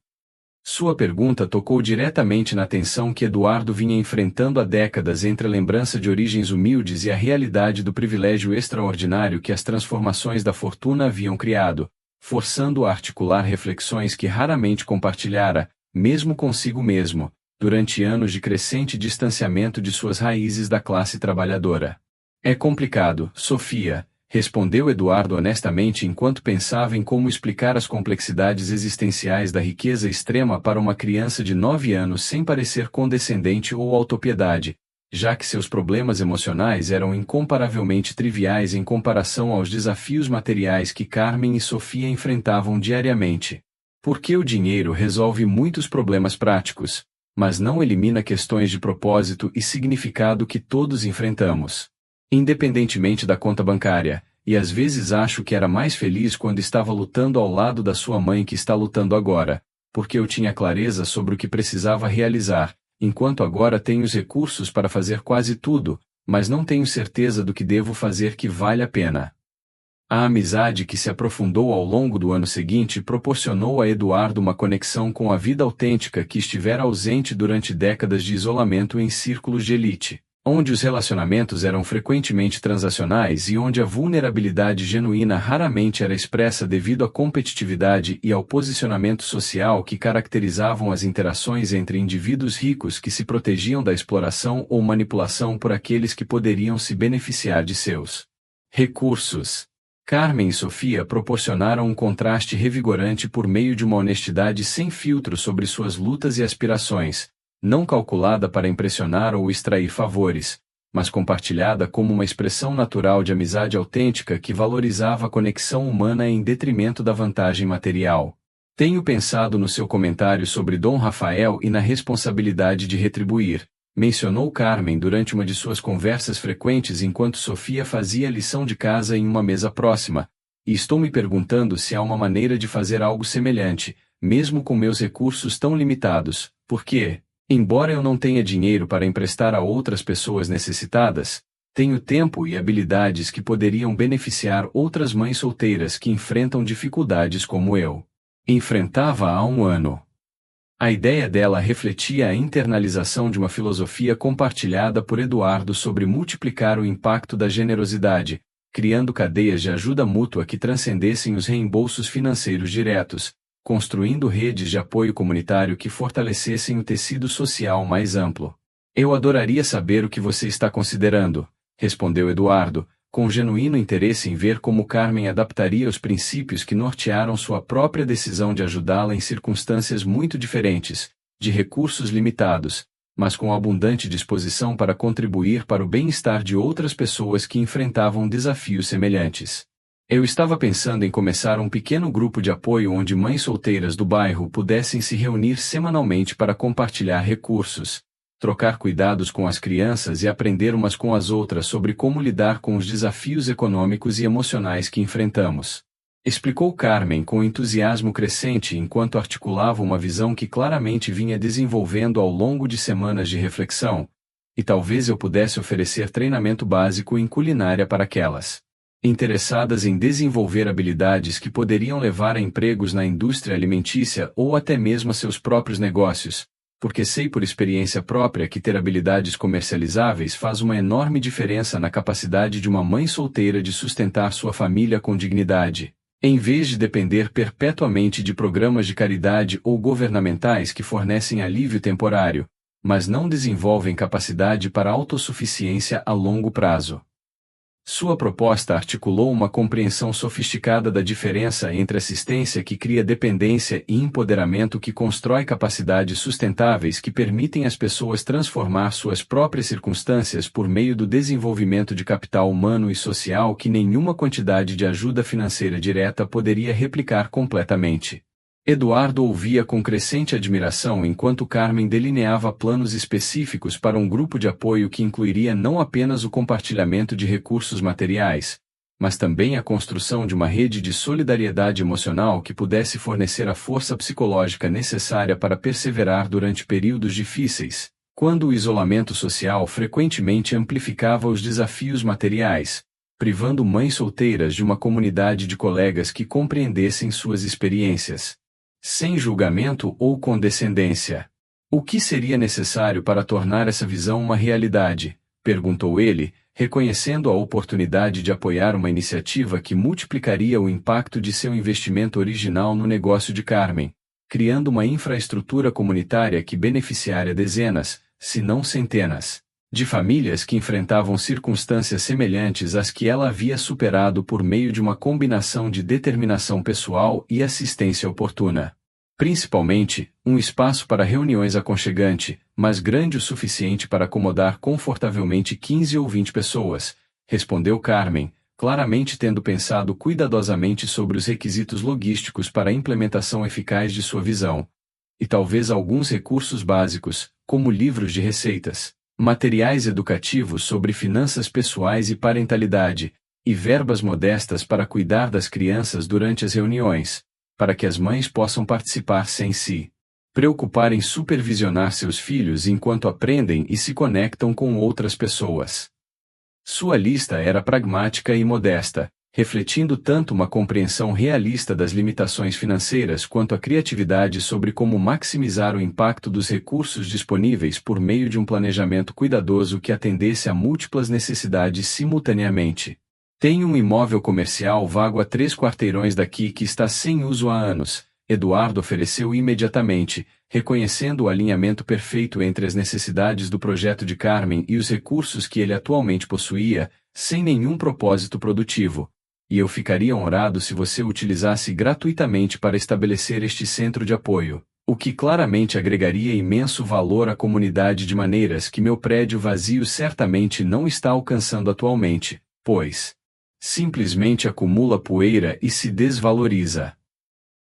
Sua pergunta tocou diretamente na tensão que Eduardo vinha enfrentando há décadas entre a lembrança de origens humildes e a realidade do privilégio extraordinário que as transformações da fortuna haviam criado, forçando-o a articular reflexões que raramente compartilhara, mesmo consigo mesmo, durante anos de crescente distanciamento de suas raízes da classe trabalhadora. É complicado, Sofia, respondeu Eduardo honestamente enquanto pensava em como explicar as complexidades existenciais da riqueza extrema para uma criança de 9 anos sem parecer condescendente ou autopiedade, já que seus problemas emocionais eram incomparavelmente triviais em comparação aos desafios materiais que Carmen e Sofia enfrentavam diariamente. Porque o dinheiro resolve muitos problemas práticos, mas não elimina questões de propósito e significado que todos enfrentamos. Independentemente da conta bancária, e às vezes acho que era mais feliz quando estava lutando ao lado da sua mãe que está lutando agora, porque eu tinha clareza sobre o que precisava realizar, enquanto agora tenho os recursos para fazer quase tudo, mas não tenho certeza do que devo fazer que vale a pena. A amizade que se aprofundou ao longo do ano seguinte proporcionou a Eduardo uma conexão com a vida autêntica que estivera ausente durante décadas de isolamento em círculos de elite, onde os relacionamentos eram frequentemente transacionais e onde a vulnerabilidade genuína raramente era expressa devido à competitividade e ao posicionamento social que caracterizavam as interações entre indivíduos ricos que se protegiam da exploração ou manipulação por aqueles que poderiam se beneficiar de seus recursos. Carmen e Sofia proporcionaram um contraste revigorante por meio de uma honestidade sem filtro sobre suas lutas e aspirações, não calculada para impressionar ou extrair favores, mas compartilhada como uma expressão natural de amizade autêntica que valorizava a conexão humana em detrimento da vantagem material. Tenho pensado no seu comentário sobre Dom Rafael e na responsabilidade de retribuir, mencionou Carmen durante uma de suas conversas frequentes enquanto Sofia fazia a lição de casa em uma mesa próxima, e estou me perguntando se há uma maneira de fazer algo semelhante, mesmo com meus recursos tão limitados, porque, embora eu não tenha dinheiro para emprestar a outras pessoas necessitadas, tenho tempo e habilidades que poderiam beneficiar outras mães solteiras que enfrentam dificuldades como eu enfrentava há um ano. A ideia dela refletia a internalização de uma filosofia compartilhada por Eduardo sobre multiplicar o impacto da generosidade, criando cadeias de ajuda mútua que transcendessem os reembolsos financeiros diretos, construindo redes de apoio comunitário que fortalecessem o tecido social mais amplo. Eu adoraria saber o que você está considerando, respondeu Eduardo, com genuíno interesse em ver como Carmen adaptaria os princípios que nortearam sua própria decisão de ajudá-la em circunstâncias muito diferentes, de recursos limitados, mas com abundante disposição para contribuir para o bem-estar de outras pessoas que enfrentavam desafios semelhantes. Eu estava pensando em começar um pequeno grupo de apoio onde mães solteiras do bairro pudessem se reunir semanalmente para compartilhar recursos, trocar cuidados com as crianças e aprender umas com as outras sobre como lidar com os desafios econômicos e emocionais que enfrentamos. Explicou Carmen com entusiasmo crescente enquanto articulava uma visão que claramente vinha desenvolvendo ao longo de semanas de reflexão, e talvez eu pudesse oferecer treinamento básico em culinária para aquelas interessadas em desenvolver habilidades que poderiam levar a empregos na indústria alimentícia ou até mesmo a seus próprios negócios, porque sei por experiência própria que ter habilidades comercializáveis faz uma enorme diferença na capacidade de uma mãe solteira de sustentar sua família com dignidade, em vez de depender perpetuamente de programas de caridade ou governamentais que fornecem alívio temporário, mas não desenvolvem capacidade para autossuficiência a longo prazo. Sua proposta articulou uma compreensão sofisticada da diferença entre assistência que cria dependência e empoderamento que constrói capacidades sustentáveis que permitem às pessoas transformar suas próprias circunstâncias por meio do desenvolvimento de capital humano e social que nenhuma quantidade de ajuda financeira direta poderia replicar completamente. Eduardo ouvia com crescente admiração enquanto Carmen delineava planos específicos para um grupo de apoio que incluiria não apenas o compartilhamento de recursos materiais, mas também a construção de uma rede de solidariedade emocional que pudesse fornecer a força psicológica necessária para perseverar durante períodos difíceis, quando o isolamento social frequentemente amplificava os desafios materiais, privando mães solteiras de uma comunidade de colegas que compreendessem suas experiências. Sem julgamento ou condescendência. O que seria necessário para tornar essa visão uma realidade? Perguntou ele, reconhecendo a oportunidade de apoiar uma iniciativa que multiplicaria o impacto de seu investimento original no negócio de Carmen, criando uma infraestrutura comunitária que beneficiaria dezenas, se não centenas, de famílias que enfrentavam circunstâncias semelhantes às que ela havia superado por meio de uma combinação de determinação pessoal e assistência oportuna. Principalmente, um espaço para reuniões aconchegante, mas grande o suficiente para acomodar confortavelmente 15 ou 20 pessoas, respondeu Carmen, claramente tendo pensado cuidadosamente sobre os requisitos logísticos para a implementação eficaz de sua visão. e talvez alguns recursos básicos, como livros de receitas, materiais educativos sobre finanças pessoais e parentalidade, e verbas modestas para cuidar das crianças durante as reuniões, para que as mães possam participar sem se preocupar em supervisionar seus filhos enquanto aprendem e se conectam com outras pessoas. Sua lista era pragmática e modesta, refletindo tanto uma compreensão realista das limitações financeiras quanto a criatividade sobre como maximizar o impacto dos recursos disponíveis por meio de um planejamento cuidadoso que atendesse a múltiplas necessidades simultaneamente. Tenho um imóvel comercial vago a 3 quarteirões daqui que está sem uso há anos, Eduardo ofereceu imediatamente, reconhecendo o alinhamento perfeito entre as necessidades do projeto de Carmen e os recursos que ele atualmente possuía, sem nenhum propósito produtivo. E eu ficaria honrado se você o utilizasse gratuitamente para estabelecer este centro de apoio, o que claramente agregaria imenso valor à comunidade de maneiras que meu prédio vazio certamente não está alcançando atualmente, pois simplesmente acumula poeira e se desvaloriza.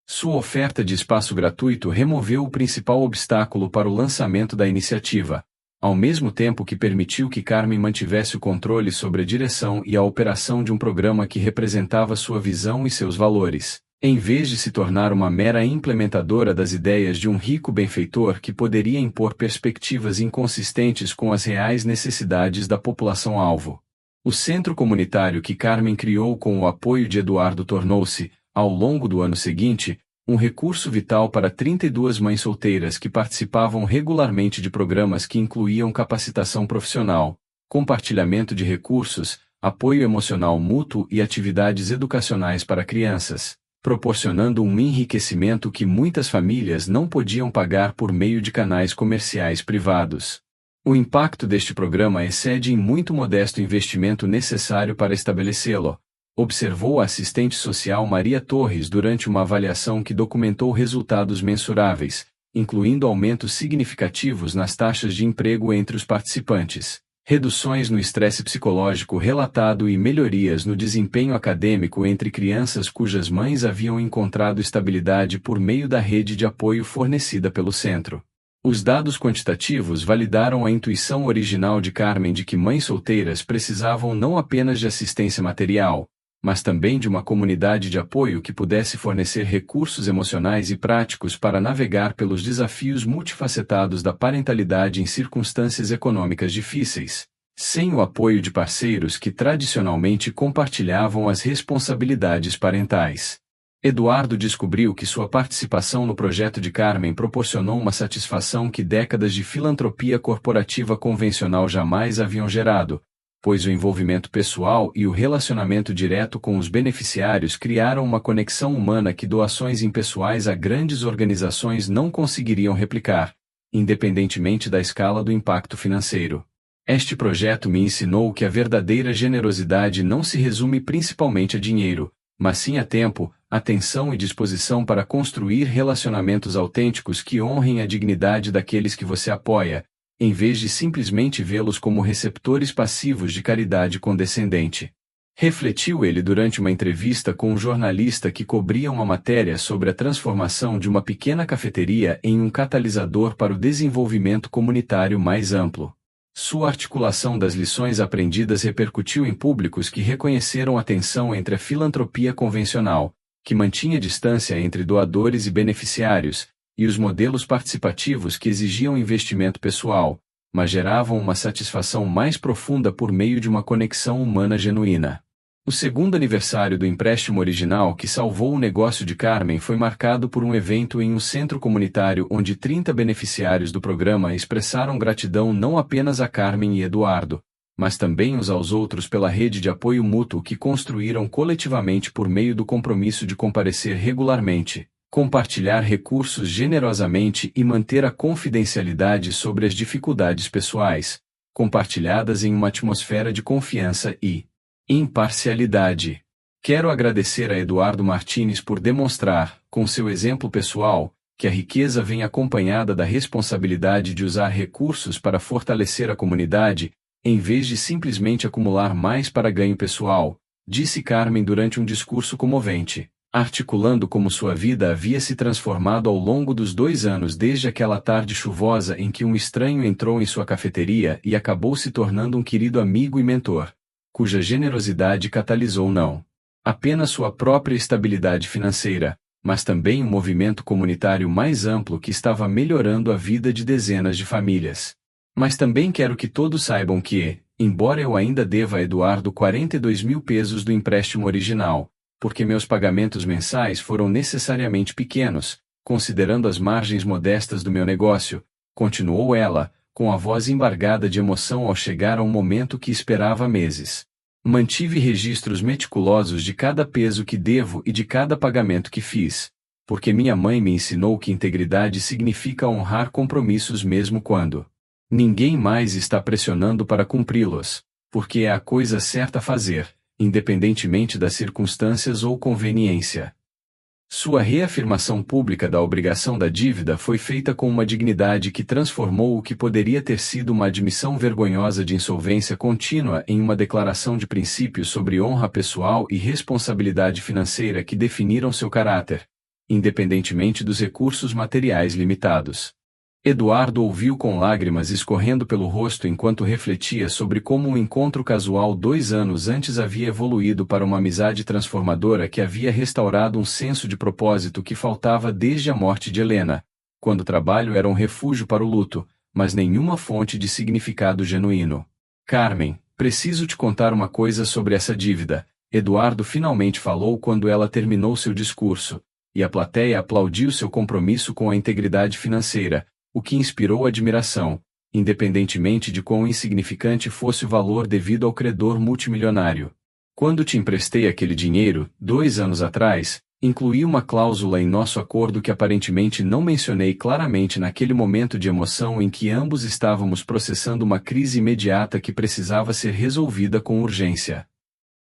Sua oferta de espaço gratuito removeu o principal obstáculo para o lançamento da iniciativa, ao mesmo tempo que permitiu que Carmen mantivesse o controle sobre a direção e a operação de um programa que representava sua visão e seus valores, em vez de se tornar uma mera implementadora das ideias de um rico benfeitor que poderia impor perspectivas inconsistentes com as reais necessidades da população-alvo. O centro comunitário que Carmen criou com o apoio de Eduardo tornou-se, ao longo do ano seguinte, um recurso vital para 32 mães solteiras que participavam regularmente de programas que incluíam capacitação profissional, compartilhamento de recursos, apoio emocional mútuo e atividades educacionais para crianças, proporcionando um enriquecimento que muitas famílias não podiam pagar por meio de canais comerciais privados. O impacto deste programa excede em muito modesto investimento necessário para estabelecê-lo, observou a assistente social Maria Torres durante uma avaliação que documentou resultados mensuráveis, incluindo aumentos significativos nas taxas de emprego entre os participantes, reduções no estresse psicológico relatado e melhorias no desempenho acadêmico entre crianças cujas mães haviam encontrado estabilidade por meio da rede de apoio fornecida pelo centro. Os dados quantitativos validaram a intuição original de Carmen de que mães solteiras precisavam não apenas de assistência material, mas também de uma comunidade de apoio que pudesse fornecer recursos emocionais e práticos para navegar pelos desafios multifacetados da parentalidade em circunstâncias econômicas difíceis, sem o apoio de parceiros que tradicionalmente compartilhavam as responsabilidades parentais. Eduardo descobriu que sua participação no projeto de Carmen proporcionou uma satisfação que décadas de filantropia corporativa convencional jamais haviam gerado, pois o envolvimento pessoal e o relacionamento direto com os beneficiários criaram uma conexão humana que doações impessoais a grandes organizações não conseguiriam replicar, independentemente da escala do impacto financeiro. Este projeto me ensinou que a verdadeira generosidade não se resume principalmente a dinheiro, mas sim a tempo, atenção e disposição para construir relacionamentos autênticos que honrem a dignidade daqueles que você apoia, em vez de simplesmente vê-los como receptores passivos de caridade condescendente. Refletiu ele durante uma entrevista com um jornalista que cobria uma matéria sobre a transformação de uma pequena cafeteria em um catalisador para o desenvolvimento comunitário mais amplo. Sua articulação das lições aprendidas repercutiu em públicos que reconheceram a tensão entre a filantropia convencional, que mantinha distância entre doadores e beneficiários, e os modelos participativos que exigiam investimento pessoal, mas geravam uma satisfação mais profunda por meio de uma conexão humana genuína. O segundo aniversário do empréstimo original que salvou o negócio de Carmen foi marcado por um evento em um centro comunitário onde 30 beneficiários do programa expressaram gratidão não apenas a Carmen e Eduardo, mas também uns aos outros pela rede de apoio mútuo que construíram coletivamente por meio do compromisso de comparecer regularmente, compartilhar recursos generosamente e manter a confidencialidade sobre as dificuldades pessoais, compartilhadas em uma atmosfera de confiança e imparcialidade. Quero agradecer a Eduardo Martins por demonstrar, com seu exemplo pessoal, que a riqueza vem acompanhada da responsabilidade de usar recursos para fortalecer a comunidade, em vez de simplesmente acumular mais para ganho pessoal, disse Carmen durante um discurso comovente. articulando como sua vida havia se transformado ao longo dos 2 anos desde aquela tarde chuvosa em que um estranho entrou em sua cafeteria e acabou se tornando um querido amigo e mentor, cuja generosidade catalisou não apenas sua própria estabilidade financeira, mas também um movimento comunitário mais amplo que estava melhorando a vida de dezenas de famílias. Mas também quero que todos saibam que, embora eu ainda deva a Eduardo 42 mil pesos do empréstimo original, porque meus pagamentos mensais foram necessariamente pequenos, considerando as margens modestas do meu negócio, continuou ela, com a voz embargada de emoção ao chegar a um momento que esperava há meses. Mantive registros meticulosos de cada peso que devo e de cada pagamento que fiz, porque minha mãe me ensinou que integridade significa honrar compromissos mesmo quando ninguém mais está pressionando para cumpri-los, porque é a coisa certa a fazer, independentemente das circunstâncias ou conveniência. Sua reafirmação pública da obrigação da dívida foi feita com uma dignidade que transformou o que poderia ter sido uma admissão vergonhosa de insolvência contínua em uma declaração de princípios sobre honra pessoal e responsabilidade financeira que definiram seu caráter, independentemente dos recursos materiais limitados. Eduardo ouviu com lágrimas escorrendo pelo rosto enquanto refletia sobre como um encontro casual 2 anos antes havia evoluído para uma amizade transformadora que havia restaurado um senso de propósito que faltava desde a morte de Helena, quando o trabalho era um refúgio para o luto, mas nenhuma fonte de significado genuíno. Carmen, preciso te contar uma coisa sobre essa dívida, Eduardo finalmente falou quando ela terminou seu discurso, e a plateia aplaudiu seu compromisso com a integridade financeira, o que inspirou admiração, independentemente de quão insignificante fosse o valor devido ao credor multimilionário. Quando te emprestei aquele dinheiro, 2 anos atrás, incluí uma cláusula em nosso acordo que aparentemente não mencionei claramente naquele momento de emoção em que ambos estávamos processando uma crise imediata que precisava ser resolvida com urgência.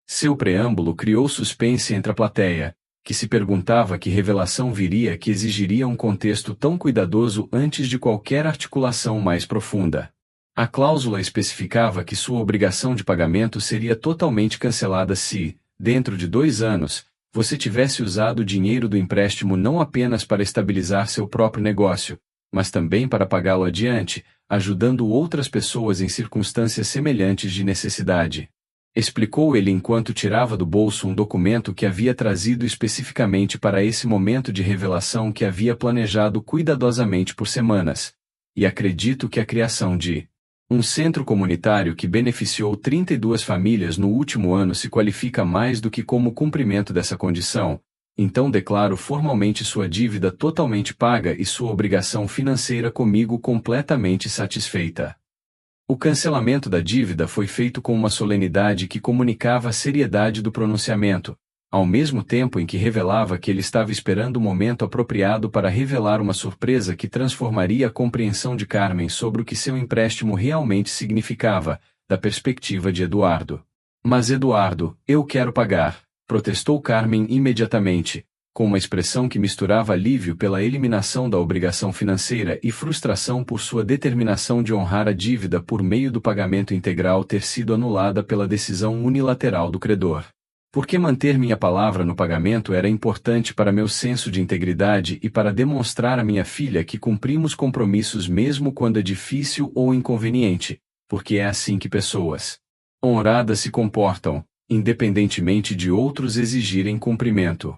Seu preâmbulo criou suspense entre a plateia, que se perguntava que revelação viria que exigiria um contexto tão cuidadoso antes de qualquer articulação mais profunda. A cláusula especificava que sua obrigação de pagamento seria totalmente cancelada se, dentro de 2 anos, você tivesse usado o dinheiro do empréstimo não apenas para estabilizar seu próprio negócio, mas também para pagá-lo adiante, ajudando outras pessoas em circunstâncias semelhantes de necessidade. Explicou ele enquanto tirava do bolso um documento que havia trazido especificamente para esse momento de revelação que havia planejado cuidadosamente por semanas. E acredito que a criação de um centro comunitário que beneficiou 32 famílias no último ano se qualifica mais do que como cumprimento dessa condição, então declaro formalmente sua dívida totalmente paga e sua obrigação financeira comigo completamente satisfeita. O cancelamento da dívida foi feito com uma solenidade que comunicava a seriedade do pronunciamento, ao mesmo tempo em que revelava que ele estava esperando o momento apropriado para revelar uma surpresa que transformaria a compreensão de Carmen sobre o que seu empréstimo realmente significava, da perspectiva de Eduardo. Mas Eduardo, eu quero pagar, protestou Carmen imediatamente, com uma expressão que misturava alívio pela eliminação da obrigação financeira e frustração por sua determinação de honrar a dívida por meio do pagamento integral ter sido anulada pela decisão unilateral do credor. Porque manter minha palavra no pagamento era importante para meu senso de integridade e para demonstrar à minha filha que cumprimos compromissos mesmo quando é difícil ou inconveniente, porque é assim que pessoas honradas se comportam, independentemente de outros exigirem cumprimento.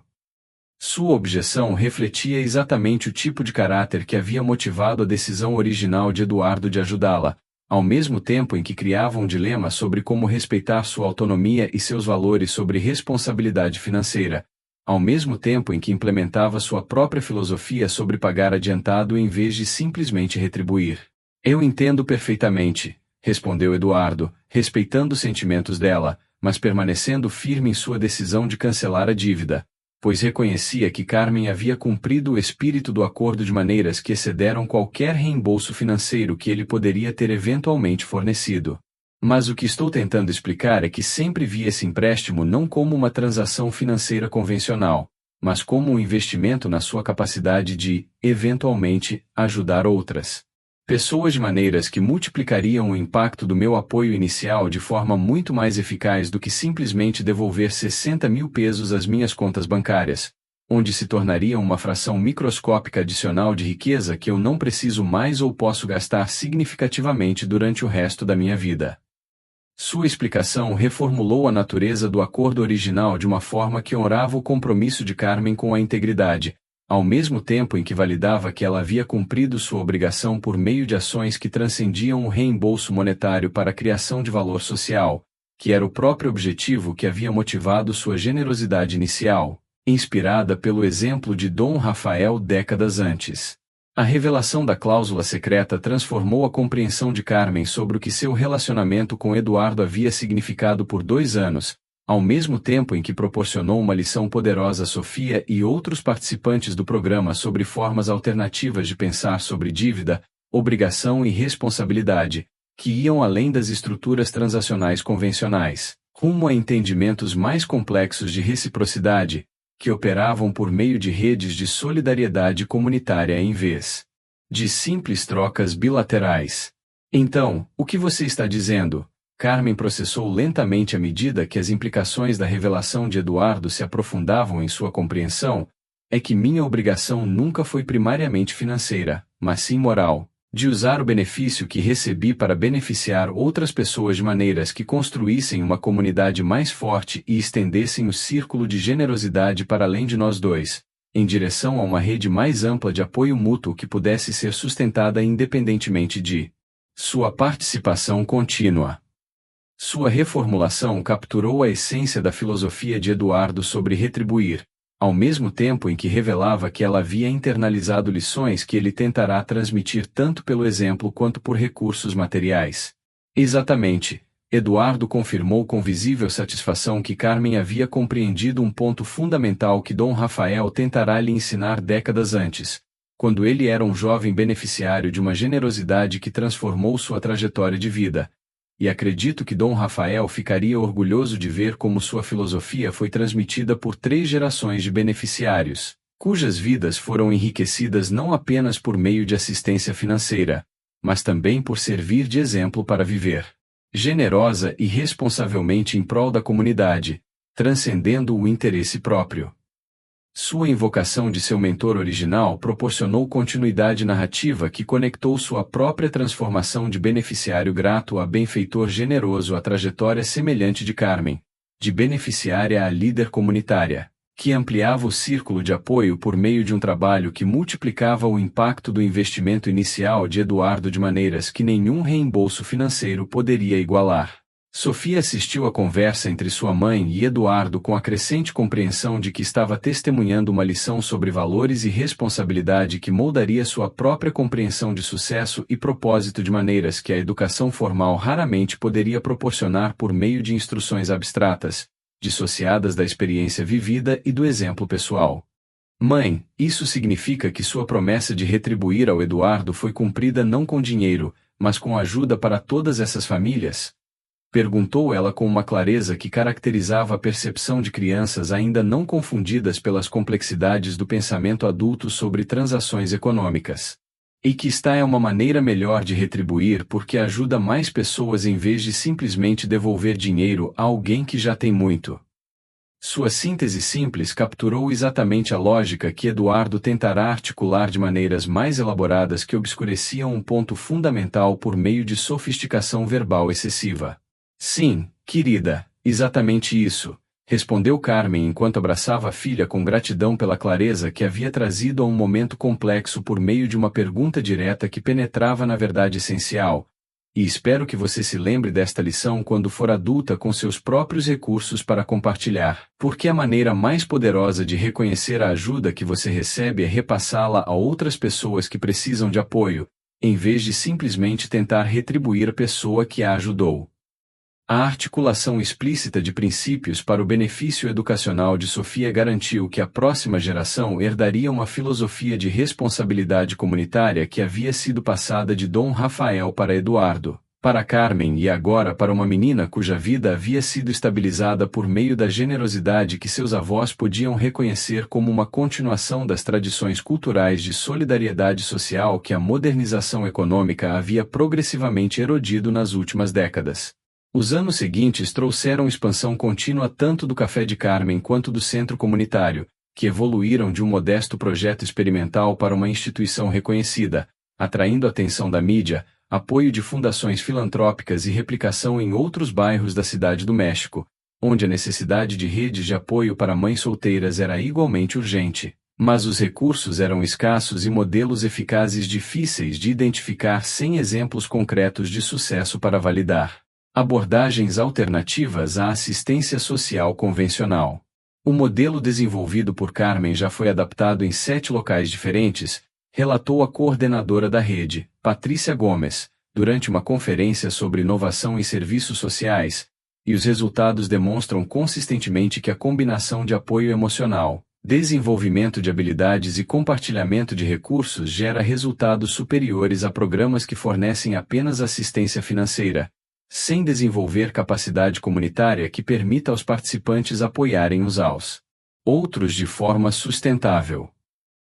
Sua objeção refletia exatamente o tipo de caráter que havia motivado a decisão original de Eduardo de ajudá-la, ao mesmo tempo em que criava um dilema sobre como respeitar sua autonomia e seus valores sobre responsabilidade financeira, ao mesmo tempo em que implementava sua própria filosofia sobre pagar adiantado em vez de simplesmente retribuir. Eu entendo perfeitamente, respondeu Eduardo, respeitando os sentimentos dela, mas permanecendo firme em sua decisão de cancelar a dívida, pois reconhecia que Carmen havia cumprido o espírito do acordo de maneiras que excederam qualquer reembolso financeiro que ele poderia ter eventualmente fornecido. Mas o que estou tentando explicar é que sempre vi esse empréstimo não como uma transação financeira convencional, mas como um investimento na sua capacidade de, eventualmente, ajudar outras Pessoas de maneiras que multiplicariam o impacto do meu apoio inicial de forma muito mais eficaz do que simplesmente devolver 60 mil pesos às minhas contas bancárias, onde se tornaria uma fração microscópica adicional de riqueza que eu não preciso mais ou posso gastar significativamente durante o resto da minha vida. Sua explicação reformulou a natureza do acordo original de uma forma que honrava o compromisso de Carmen com a integridade, ao mesmo tempo em que validava que ela havia cumprido sua obrigação por meio de ações que transcendiam o reembolso monetário para a criação de valor social, que era o próprio objetivo que havia motivado sua generosidade inicial, inspirada pelo exemplo de Dom Rafael décadas antes. A revelação da cláusula secreta transformou a compreensão de Carmen sobre o que seu relacionamento com Eduardo havia significado por 2 anos, ao mesmo tempo em que proporcionou uma lição poderosa a Sofia e outros participantes do programa sobre formas alternativas de pensar sobre dívida, obrigação e responsabilidade, que iam além das estruturas transacionais convencionais, rumo a entendimentos mais complexos de reciprocidade, que operavam por meio de redes de solidariedade comunitária em vez de simples trocas bilaterais. Então, o que você está dizendo? Carmen processou lentamente à medida que as implicações da revelação de Eduardo se aprofundavam em sua compreensão, é que minha obrigação nunca foi primariamente financeira, mas sim moral, de usar o benefício que recebi para beneficiar outras pessoas de maneiras que construíssem uma comunidade mais forte e estendessem o círculo de generosidade para além de nós dois, em direção a uma rede mais ampla de apoio mútuo que pudesse ser sustentada independentemente de sua participação contínua. Sua reformulação capturou a essência da filosofia de Eduardo sobre retribuir, ao mesmo tempo em que revelava que ela havia internalizado lições que ele tentará transmitir tanto pelo exemplo quanto por recursos materiais. Exatamente, Eduardo confirmou com visível satisfação que Carmen havia compreendido um ponto fundamental que Dom Rafael tentará lhe ensinar décadas antes, quando ele era um jovem beneficiário de uma generosidade que transformou sua trajetória de vida. E acredito que Dom Rafael ficaria orgulhoso de ver como sua filosofia foi transmitida por 3 gerações de beneficiários, cujas vidas foram enriquecidas não apenas por meio de assistência financeira, mas também por servir de exemplo para viver generosa e responsavelmente em prol da comunidade, transcendendo o interesse próprio. Sua invocação de seu mentor original proporcionou continuidade narrativa que conectou sua própria transformação de beneficiário grato a benfeitor generoso à trajetória semelhante de Carmen, de beneficiária a líder comunitária, que ampliava o círculo de apoio por meio de um trabalho que multiplicava o impacto do investimento inicial de Eduardo de maneiras que nenhum reembolso financeiro poderia igualar. Sofia assistiu à conversa entre sua mãe e Eduardo com a crescente compreensão de que estava testemunhando uma lição sobre valores e responsabilidade que moldaria sua própria compreensão de sucesso e propósito de maneiras que a educação formal raramente poderia proporcionar por meio de instruções abstratas, dissociadas da experiência vivida e do exemplo pessoal. Mãe, isso significa que sua promessa de retribuir ao Eduardo foi cumprida não com dinheiro, mas com ajuda para todas essas famílias? Perguntou ela com uma clareza que caracterizava a percepção de crianças ainda não confundidas pelas complexidades do pensamento adulto sobre transações econômicas. E que está é uma maneira melhor de retribuir porque ajuda mais pessoas em vez de simplesmente devolver dinheiro a alguém que já tem muito. Sua síntese simples capturou exatamente a lógica que Eduardo tentará articular de maneiras mais elaboradas que obscureciam um ponto fundamental por meio de sofisticação verbal excessiva. Sim, querida, exatamente isso, respondeu Carmen enquanto abraçava a filha com gratidão pela clareza que havia trazido a um momento complexo por meio de uma pergunta direta que penetrava na verdade essencial. E espero que você se lembre desta lição quando for adulta com seus próprios recursos para compartilhar, porque a maneira mais poderosa de reconhecer a ajuda que você recebe é repassá-la a outras pessoas que precisam de apoio, em vez de simplesmente tentar retribuir a pessoa que a ajudou. A articulação explícita de princípios para o benefício educacional de Sofia garantiu que a próxima geração herdaria uma filosofia de responsabilidade comunitária que havia sido passada de Dom Rafael para Eduardo, Para Carmen e agora para uma menina cuja vida havia sido estabilizada por meio da generosidade que seus avós podiam reconhecer como uma continuação das tradições culturais de solidariedade social que a modernização econômica havia progressivamente erodido nas últimas décadas. Os anos seguintes trouxeram expansão contínua tanto do Café de Carmen quanto do Centro Comunitário, que evoluíram de um modesto projeto experimental para uma instituição reconhecida, atraindo a atenção da mídia, apoio de fundações filantrópicas e replicação em outros bairros da Cidade do México, onde a necessidade de redes de apoio para mães solteiras era igualmente urgente, mas os recursos eram escassos e modelos eficazes difíceis de identificar sem exemplos concretos de sucesso para validar. Abordagens alternativas à assistência social convencional. O modelo desenvolvido por Carmen já foi adaptado em 7 locais diferentes, relatou a coordenadora da rede, Patrícia Gomes, durante uma conferência sobre inovação em serviços sociais, e os resultados demonstram consistentemente que a combinação de apoio emocional, desenvolvimento de habilidades e compartilhamento de recursos gera resultados superiores a programas que fornecem apenas assistência financeira, sem desenvolver capacidade comunitária que permita aos participantes apoiarem uns aos outros de forma sustentável.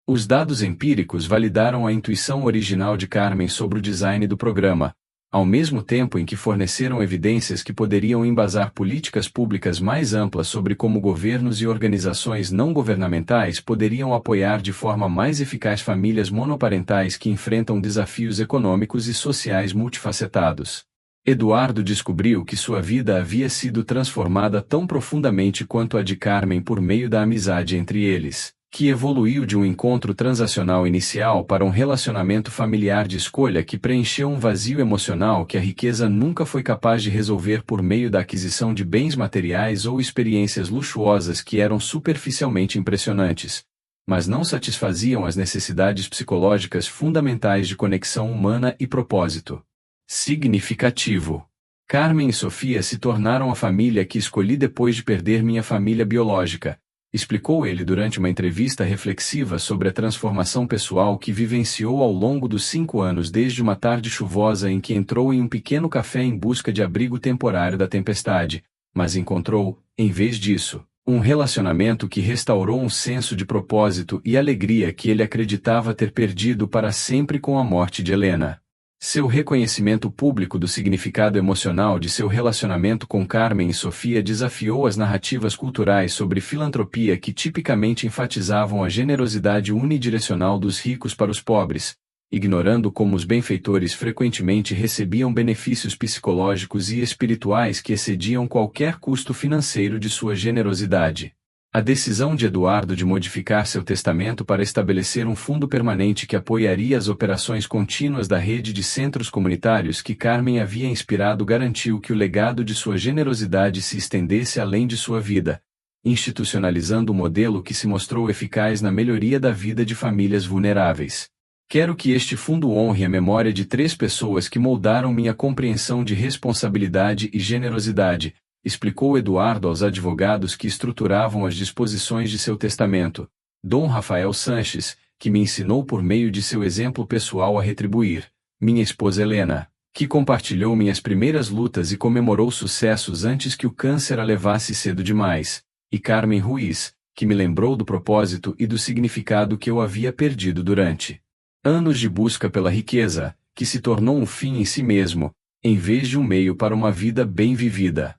Os dados empíricos validaram a intuição original de Carmen sobre o design do programa, ao mesmo tempo em que forneceram evidências que poderiam embasar políticas públicas mais amplas sobre como governos e organizações não governamentais poderiam apoiar de forma mais eficaz famílias monoparentais que enfrentam desafios econômicos e sociais multifacetados. Eduardo descobriu que sua vida havia sido transformada tão profundamente quanto a de Carmen por meio da amizade entre eles, que evoluiu de um encontro transacional inicial para um relacionamento familiar de escolha que preencheu um vazio emocional que a riqueza nunca foi capaz de resolver por meio da aquisição de bens materiais ou experiências luxuosas que eram superficialmente impressionantes, mas não satisfaziam as necessidades psicológicas fundamentais de conexão humana e propósito. Significativo. Carmen e Sofia se tornaram a família que escolhi depois de perder minha família biológica, explicou ele durante uma entrevista reflexiva sobre a transformação pessoal que vivenciou ao longo dos 5 anos desde uma tarde chuvosa em que entrou em um pequeno café em busca de abrigo temporário da tempestade, mas encontrou, em vez disso, um relacionamento que restaurou um senso de propósito e alegria que ele acreditava ter perdido para sempre com a morte de Helena. Seu reconhecimento público do significado emocional de seu relacionamento com Carmen e Sofia desafiou as narrativas culturais sobre filantropia que tipicamente enfatizavam a generosidade unidirecional dos ricos para os pobres, ignorando como os benfeitores frequentemente recebiam benefícios psicológicos e espirituais que excediam qualquer custo financeiro de sua generosidade. A decisão de Eduardo de modificar seu testamento para estabelecer um fundo permanente que apoiaria as operações contínuas da rede de centros comunitários que Carmen havia inspirado garantiu que o legado de sua generosidade se estendesse além de sua vida, institucionalizando um modelo que se mostrou eficaz na melhoria da vida de famílias vulneráveis. Quero que este fundo honre a memória de 3 pessoas que moldaram minha compreensão de responsabilidade e generosidade, explicou Eduardo aos advogados que estruturavam as disposições de seu testamento. Dom Rafael Sanches, que me ensinou por meio de seu exemplo pessoal a retribuir. Minha esposa Helena, que compartilhou minhas primeiras lutas e comemorou sucessos antes que o câncer a levasse cedo demais. E Carmen Ruiz, que me lembrou do propósito e do significado que eu havia perdido durante anos de busca pela riqueza, que se tornou um fim em si mesmo, em vez de um meio para uma vida bem vivida.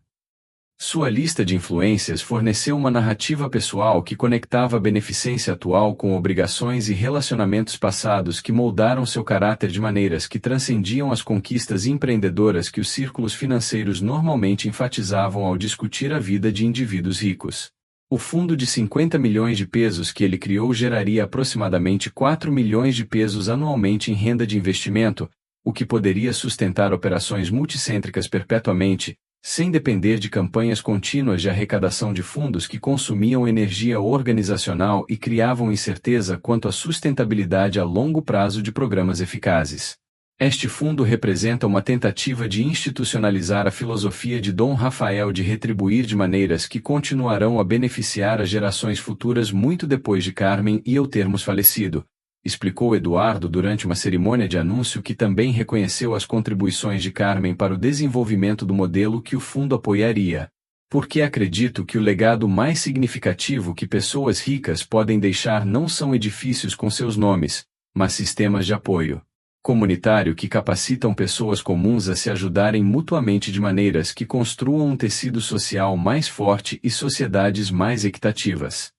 Sua lista de influências forneceu uma narrativa pessoal que conectava a beneficência atual com obrigações e relacionamentos passados que moldaram seu caráter de maneiras que transcendiam as conquistas empreendedoras que os círculos financeiros normalmente enfatizavam ao discutir a vida de indivíduos ricos. O fundo de 50 milhões de pesos que ele criou geraria aproximadamente 4 milhões de pesos anualmente em renda de investimento, o que poderia sustentar operações multicêntricas perpetuamente, sem depender de campanhas contínuas de arrecadação de fundos que consumiam energia organizacional e criavam incerteza quanto à sustentabilidade a longo prazo de programas eficazes. Este fundo representa uma tentativa de institucionalizar a filosofia de Dom Rafael de retribuir de maneiras que continuarão a beneficiar as gerações futuras muito depois de Carmen e eu termos falecido, explicou Eduardo durante uma cerimônia de anúncio que também reconheceu as contribuições de Carmen para o desenvolvimento do modelo que o fundo apoiaria. Porque acredito que o legado mais significativo que pessoas ricas podem deixar não são edifícios com seus nomes, mas sistemas de apoio comunitário que capacitam pessoas comuns a se ajudarem mutuamente de maneiras que construam um tecido social mais forte e sociedades mais equitativas.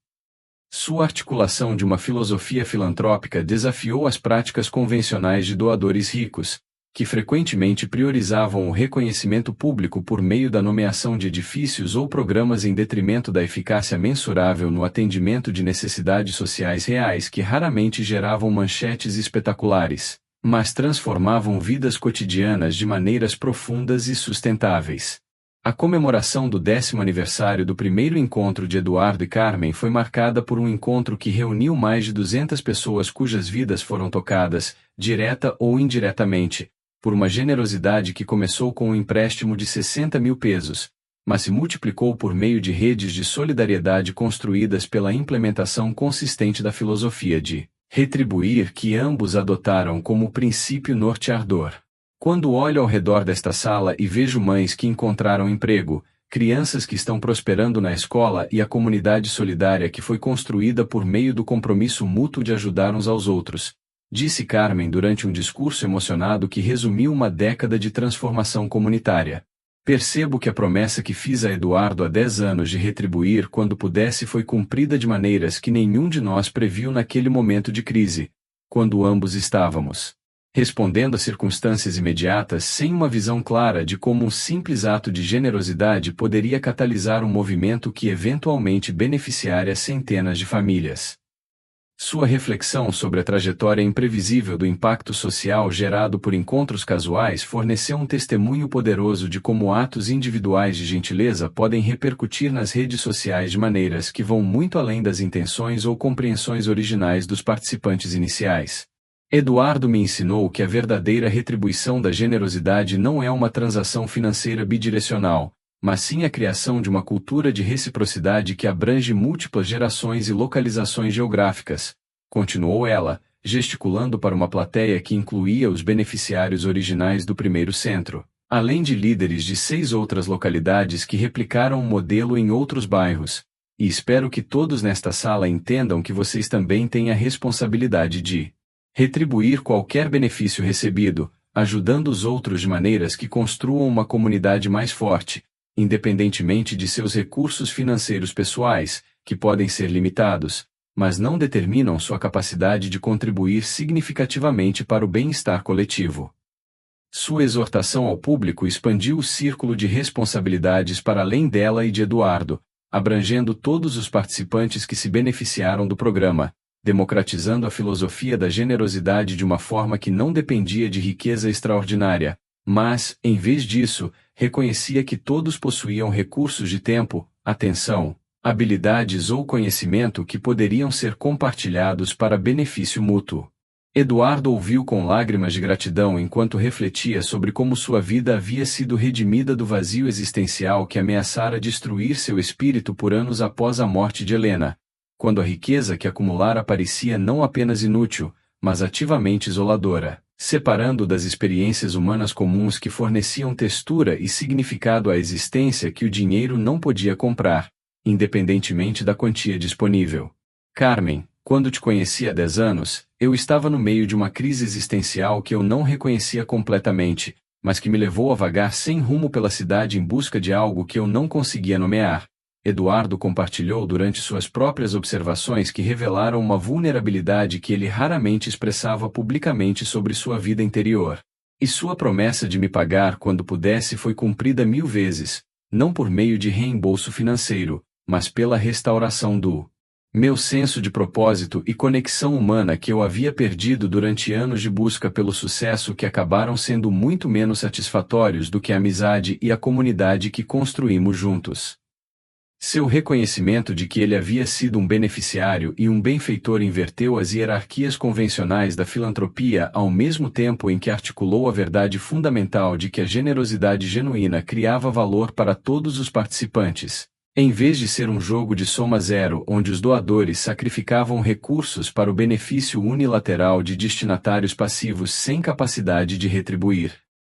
Sua articulação de uma filosofia filantrópica desafiou as práticas convencionais de doadores ricos, que frequentemente priorizavam o reconhecimento público por meio da nomeação de edifícios ou programas em detrimento da eficácia mensurável no atendimento de necessidades sociais reais que raramente geravam manchetes espetaculares, mas transformavam vidas cotidianas de maneiras profundas e sustentáveis. A comemoração do 10º aniversário do primeiro encontro de Eduardo e Carmen foi marcada por um encontro que reuniu mais de 200 pessoas cujas vidas foram tocadas, direta ou indiretamente, por uma generosidade que começou com um empréstimo de 60 mil pesos, mas se multiplicou por meio de redes de solidariedade construídas pela implementação consistente da filosofia de retribuir que ambos adotaram como princípio norteador. Quando olho ao redor desta sala e vejo mães que encontraram emprego, crianças que estão prosperando na escola e a comunidade solidária que foi construída por meio do compromisso mútuo de ajudar uns aos outros, disse Carmen durante um discurso emocionado que resumiu uma década de transformação comunitária. Percebo que a promessa que fiz a Eduardo há 10 anos de retribuir quando pudesse foi cumprida de maneiras que nenhum de nós previu naquele momento de crise, quando ambos estávamos respondendo a circunstâncias imediatas sem uma visão clara de como um simples ato de generosidade poderia catalisar um movimento que eventualmente beneficiaria centenas de famílias. Sua reflexão sobre a trajetória imprevisível do impacto social gerado por encontros casuais forneceu um testemunho poderoso de como atos individuais de gentileza podem repercutir nas redes sociais de maneiras que vão muito além das intenções ou compreensões originais dos participantes iniciais. Eduardo me ensinou que a verdadeira retribuição da generosidade não é uma transação financeira bidirecional, mas sim a criação de uma cultura de reciprocidade que abrange múltiplas gerações e localizações geográficas, continuou ela, gesticulando para uma plateia que incluía os beneficiários originais do primeiro centro, além de líderes de 6 outras localidades que replicaram o modelo em outros bairros. E espero que todos nesta sala entendam que vocês também têm a responsabilidade de retribuir qualquer benefício recebido, ajudando os outros de maneiras que construam uma comunidade mais forte, independentemente de seus recursos financeiros pessoais, que podem ser limitados, mas não determinam sua capacidade de contribuir significativamente para o bem-estar coletivo. Sua exortação ao público expandiu o círculo de responsabilidades para além dela e de Eduardo, abrangendo todos os participantes que se beneficiaram do programa, democratizando a filosofia da generosidade de uma forma que não dependia de riqueza extraordinária, mas, em vez disso, reconhecia que todos possuíam recursos de tempo, atenção, habilidades ou conhecimento que poderiam ser compartilhados para benefício mútuo. Eduardo ouviu com lágrimas de gratidão enquanto refletia sobre como sua vida havia sido redimida do vazio existencial que ameaçara destruir seu espírito por anos após a morte de Helena, quando a riqueza que acumulara parecia não apenas inútil, mas ativamente isoladora, separando das experiências humanas comuns que forneciam textura e significado à existência que o dinheiro não podia comprar, independentemente da quantia disponível. Carmen, quando te conheci há 10 anos, eu estava no meio de uma crise existencial que eu não reconhecia completamente, mas que me levou a vagar sem rumo pela cidade em busca de algo que eu não conseguia nomear. Eduardo compartilhou durante suas próprias observações que revelaram uma vulnerabilidade que ele raramente expressava publicamente sobre sua vida interior. E sua promessa de me pagar quando pudesse foi cumprida 1000 vezes, não por meio de reembolso financeiro, mas pela restauração do meu senso de propósito e conexão humana que eu havia perdido durante anos de busca pelo sucesso que acabaram sendo muito menos satisfatórios do que a amizade e a comunidade que construímos juntos. Seu reconhecimento de que ele havia sido um beneficiário e um benfeitor inverteu as hierarquias convencionais da filantropia ao mesmo tempo em que articulou a verdade fundamental de que a generosidade genuína criava valor para todos os participantes. Em vez de ser um jogo de soma zero onde os doadores sacrificavam recursos para o benefício unilateral de destinatários passivos sem capacidade de retribuir.